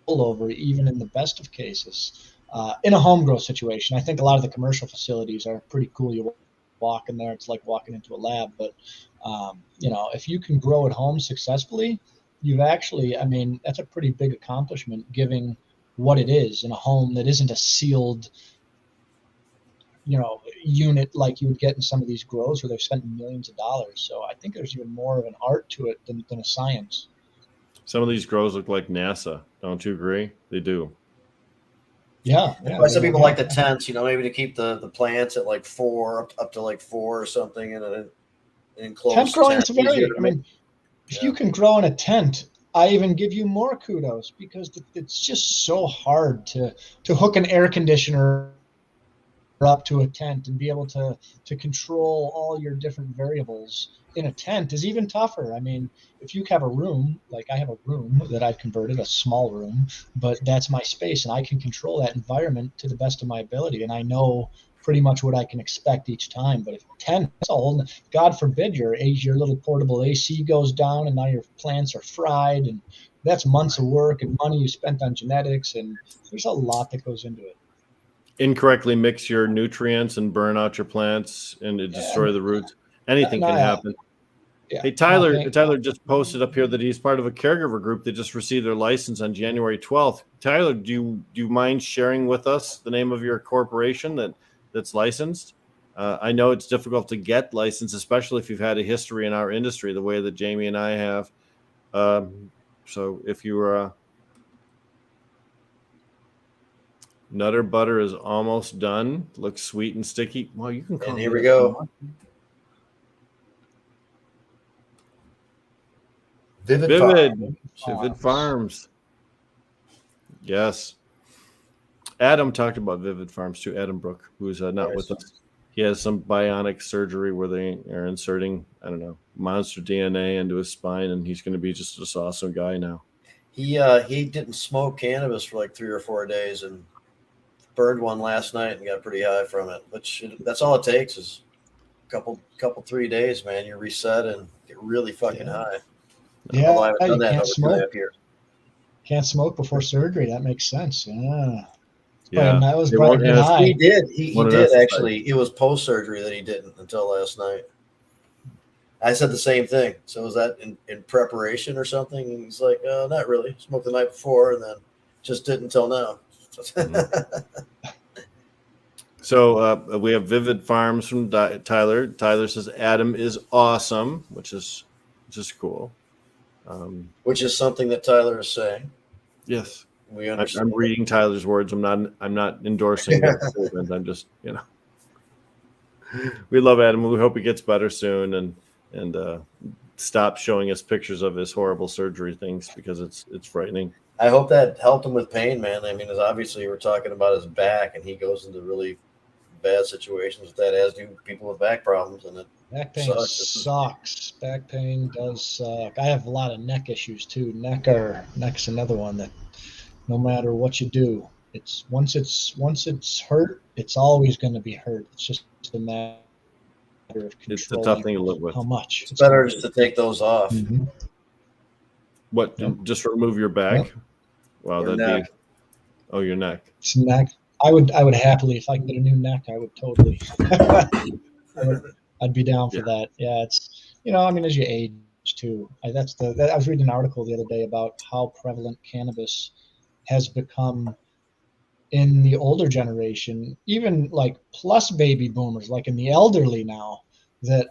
over, even in the best of cases. In a home grow situation, I think a lot of the commercial facilities are pretty cool. You walk in there, it's like walking into a lab. But if you can grow at home successfully, you've actually, I mean, that's a pretty big accomplishment, given what it is in a home that isn't a sealed unit like you would get in some of these grows where they've spent millions of dollars. So I think there's even more of an art to it than a science. Some of these grows look like NASA. Don't you agree? They do. Yeah. That's why some people like the tents, maybe to keep the plants at like 4 up to like 4 or something, and an enclosed tent growing tent is very. I mean, if you can grow in a tent, I even give you more kudos, because it's just so hard to hook an air conditioner up to a tent and be able to control all your different variables in a tent is even tougher. I mean, if you have a room, like I have a room that I've converted, a small room, but that's my space and I can control that environment to the best of my ability. And I know pretty much what I can expect each time. But if tent, that's a whole, God forbid your little portable AC goes down and now your plants are fried, and that's months of work and money you spent on genetics. And there's a lot that goes into it. Incorrectly mix your nutrients and burn out your plants and destroy the roots. Anything can happen. Yeah. Hey, Tyler just posted up here that he's part of a caregiver group that just received their license on January 12th. Tyler, do you mind sharing with us the name of your corporation that's licensed? I know it's difficult to get licensed, especially if you've had a history in our industry, the way that Jamie and I have. So if you were Nutter butter is almost done. Looks sweet and sticky. Well, you can call. And here we go. Vivid Farms. Yes. Adam talked about Vivid Farms too. Adam Brook, who's not with us. He has some bionic surgery where they are inserting, I don't know, monster DNA into his spine, and he's going to be just this awesome guy now. He didn't smoke cannabis for like 3 or 4 days and burned one last night and got pretty high from it. Which that's all it takes is a couple 3 days, man. You reset and get really fucking high. Yeah, I haven't done that can't smoke. Can't smoke before surgery. That makes sense. Yeah, that was high. He did. He did actually. It was post surgery that he didn't until last night. I said the same thing. So was that in preparation or something? And he's like, not really. Smoked the night before and then just didn't until now. So we have Vivid Farms from Tyler. Tyler says Adam is awesome, which is just cool. Which is something that Tyler is saying. Yes, we understand. I'm reading Tyler's words. I'm not endorsing that statement. I'm just, we love Adam. We hope he gets better soon and stop showing us pictures of his horrible surgery things, because it's frightening. I hope that helped him with pain, man. I mean, as obviously we're talking about his back, and he goes into really bad situations with that, as do people with back problems, and back pain sucks. Back pain does suck. I have a lot of neck issues too. Neck's another one that no matter what you do, it's once it's hurt, it's always going to be hurt. It's just a matter of controlling. It's a tough thing to live with. How much? It's better just to take those off. Mm-hmm. What? Yep. Just remove your back? Yep. Wow, your that'd be. Oh, your neck. It's neck. I would happily, if I can get a new neck, I would totally. I'd be down for that. Yeah, it's as you age too. I was reading an article the other day about how prevalent cannabis has become in the older generation, even like plus baby boomers, like in the elderly now, that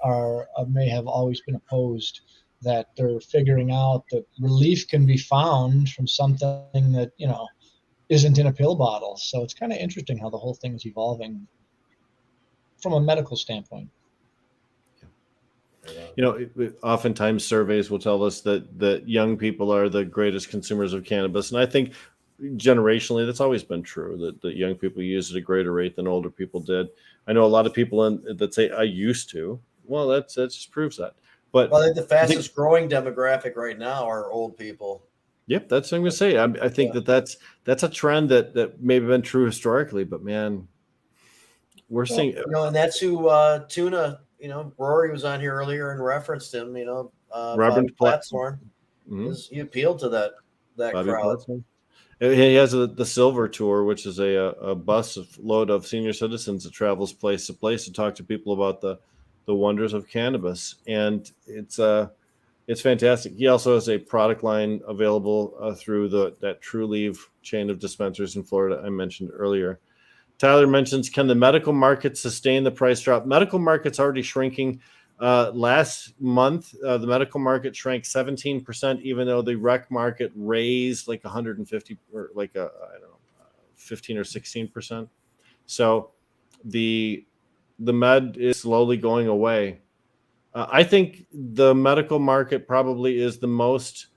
may have always been opposed. That they're figuring out that relief can be found from something that isn't in a pill bottle. So it's kind of interesting how the whole thing is evolving from a medical standpoint. Oftentimes surveys will tell us that young people are the greatest consumers of cannabis. And I think generationally, that's always been true, that young people use it at a greater rate than older people did. I know a lot of people that say, I used to. Well, that just proves that. But I think the fastest growing demographic right now are old people. Yep, that's what I'm going to say. I think that's a trend that may have been true historically, but man, we're seeing. And that's who Tuna Rory was on here earlier and referenced him. Robert Bobby Plattsmore. Mm-hmm. He appealed to that Bobby crowd. Plattsmore. He has the Silver Tour, which is a bus load of senior citizens that travels place to place to talk to people about the wonders of cannabis, and it's fantastic. He also has a product line available through that True Leaf chain of dispensaries in Florida I mentioned earlier. Tyler mentions, can the medical market sustain the price drop? Medical market's already shrinking. Last month, the medical market shrank 17%, even though the rec market raised like 150 or like I don't know, 15 or 16%. So the med is slowly going away. I think the medical market probably is the most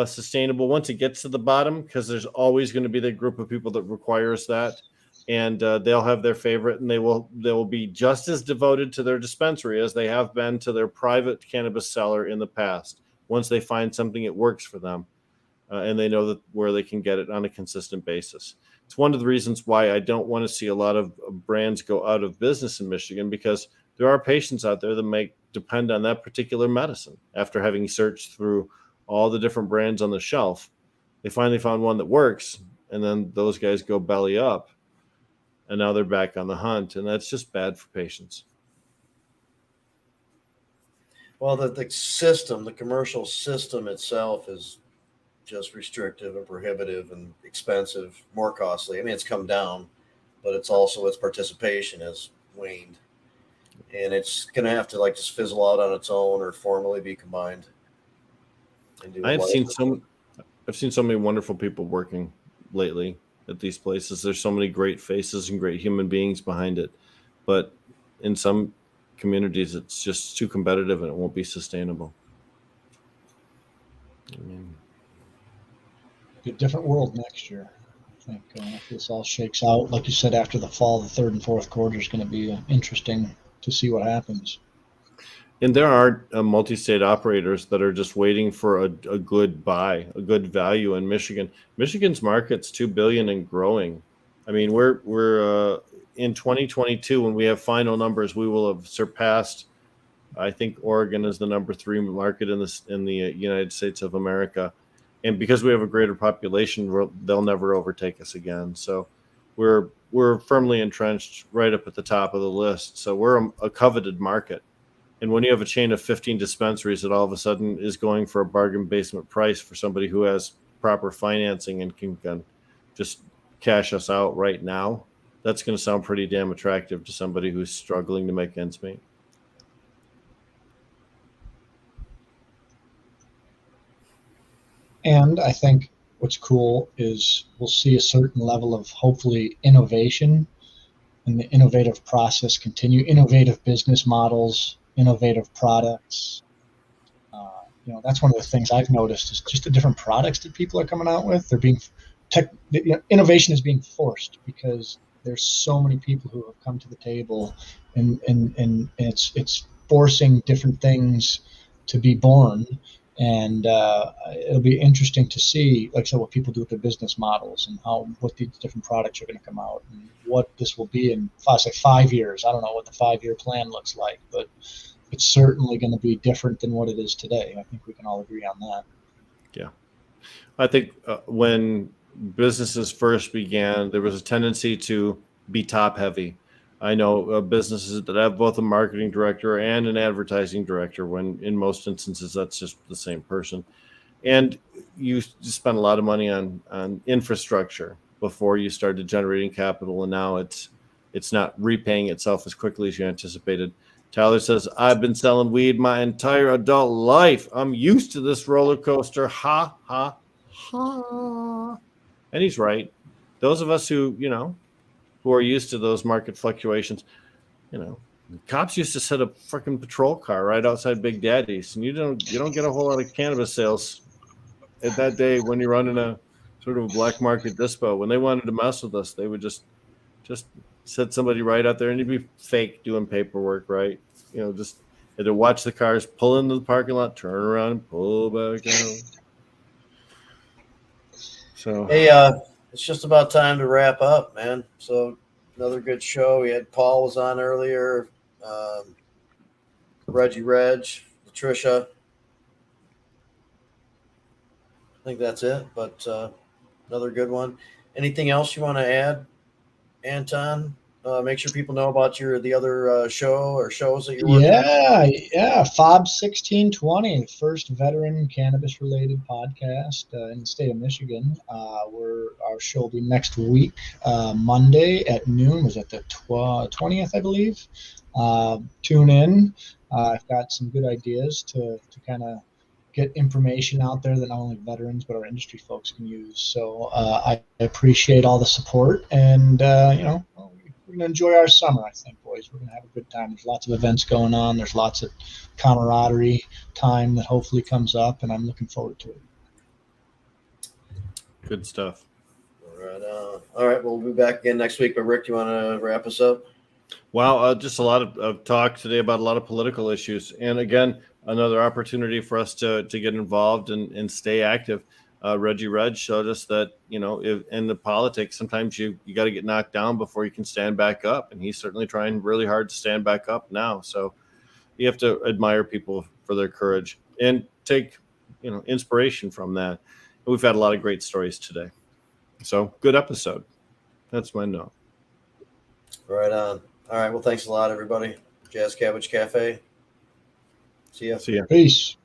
sustainable once it gets to the bottom, because there's always going to be the group of people that requires that. And they'll have their favorite, and they will be just as devoted to their dispensary as they have been to their private cannabis seller in the past. Once they find something that works for them, and they know that where they can get it on a consistent basis. It's one of the reasons why I don't want to see a lot of brands go out of business in Michigan, because there are patients out there that may depend on that particular medicine. After having searched through all the different brands on the shelf, they finally found one that works, and then those guys go belly up. And now they're back on the hunt, and that's just bad for patients. Well, the commercial system itself is just restrictive and prohibitive and expensive, more costly. I mean, it's come down, but it's also its participation has waned, and it's going to have to just fizzle out on its own or formally be combined. I've seen so many wonderful people working lately at these places. There's so many great faces and great human beings behind it, but in some communities it's just too competitive and it won't be sustainable. Be a different world next year. I think if this all shakes out, like you said, after the fall, the third and fourth quarter is going to be interesting to see what happens. And there are multi-state operators that are just waiting for a good buy, a good value in Michigan. Michigan's market's $2 billion and growing. I mean, we're in 2022, when we have final numbers, we will have surpassed. I think Oregon is the number 3 market in the United States of America, and because we have a greater population, they'll never overtake us again. So we're firmly entrenched right up at the top of the list. So we're a coveted market. And when you have a chain of 15 dispensaries that all of a sudden is going for a bargain basement price for somebody who has proper financing and can just cash us out right now, that's going to sound pretty damn attractive to somebody who's struggling to make ends meet. And I think what's cool is we'll see a certain level of hopefully innovation, and the innovative process continue, innovative business models, innovative products. That's one of the things I've noticed is just the different products that people are coming out with. They're being innovation is being forced because there's so many people who have come to the table, and it's forcing different things to be born. And it'll be interesting to see, like I said, what people do with their business models and what these different products are going to come out and what this will be in 5 years. I don't know what the 5-year plan looks like, but it's certainly going to be different than what it is today. I think we can all agree on that. Yeah. I think when businesses first began, there was a tendency to be top heavy. I know businesses that have both a marketing director and an advertising director, when in most instances that's just the same person. And you spend a lot of money on infrastructure before you started generating capital, and now it's not repaying itself as quickly as you anticipated. Tyler says, I've been selling weed my entire adult life. I'm used to this roller coaster. Ha, ha, ha. And he's right. Those of us who are used to those market fluctuations, cops used to set a freaking patrol car right outside Big Daddy's, and you don't get a whole lot of cannabis sales at that day when you're running a sort of a black market dispo. When they wanted to mess with us, they would just set somebody right out there, and you'd be fake doing paperwork, right? Just had to watch the cars pull into the parking lot, turn around, and pull back out. So hey, it's just about time to wrap up, man. So another good show. We had Paul was on earlier. Reggie Reg, Latricia. I think that's it, but another good one. Anything else you want to add, Anton? Make sure people know about the other show or shows that you're working on. Yeah. FOB 1620, first veteran cannabis related podcast in the state of Michigan. Our show will be next week, Monday at noon. Was it the 20th, I believe? Tune in. I've got some good ideas to kind of get information out there that not only veterans but our industry folks can use. So I appreciate all the support, and we're going to enjoy our summer, I think, boys. We're going to have a good time. There's lots of events going on. There's lots of camaraderie time that hopefully comes up, and I'm looking forward to it. Good stuff. All right, we'll be back again next week. But Rick, do you want to wrap us up? Wow, just a lot of talk today about a lot of political issues. And again, another opportunity for us to get involved and stay active. Reggie Reg showed us that, in the politics, sometimes you got to get knocked down before you can stand back up. And he's certainly trying really hard to stand back up now. So you have to admire people for their courage and take, inspiration from that. And we've had a lot of great stories today. So good episode. That's my note. Right on. All right. Well, thanks a lot, everybody. Jazz Cabbage Cafe. See ya. See ya. Peace.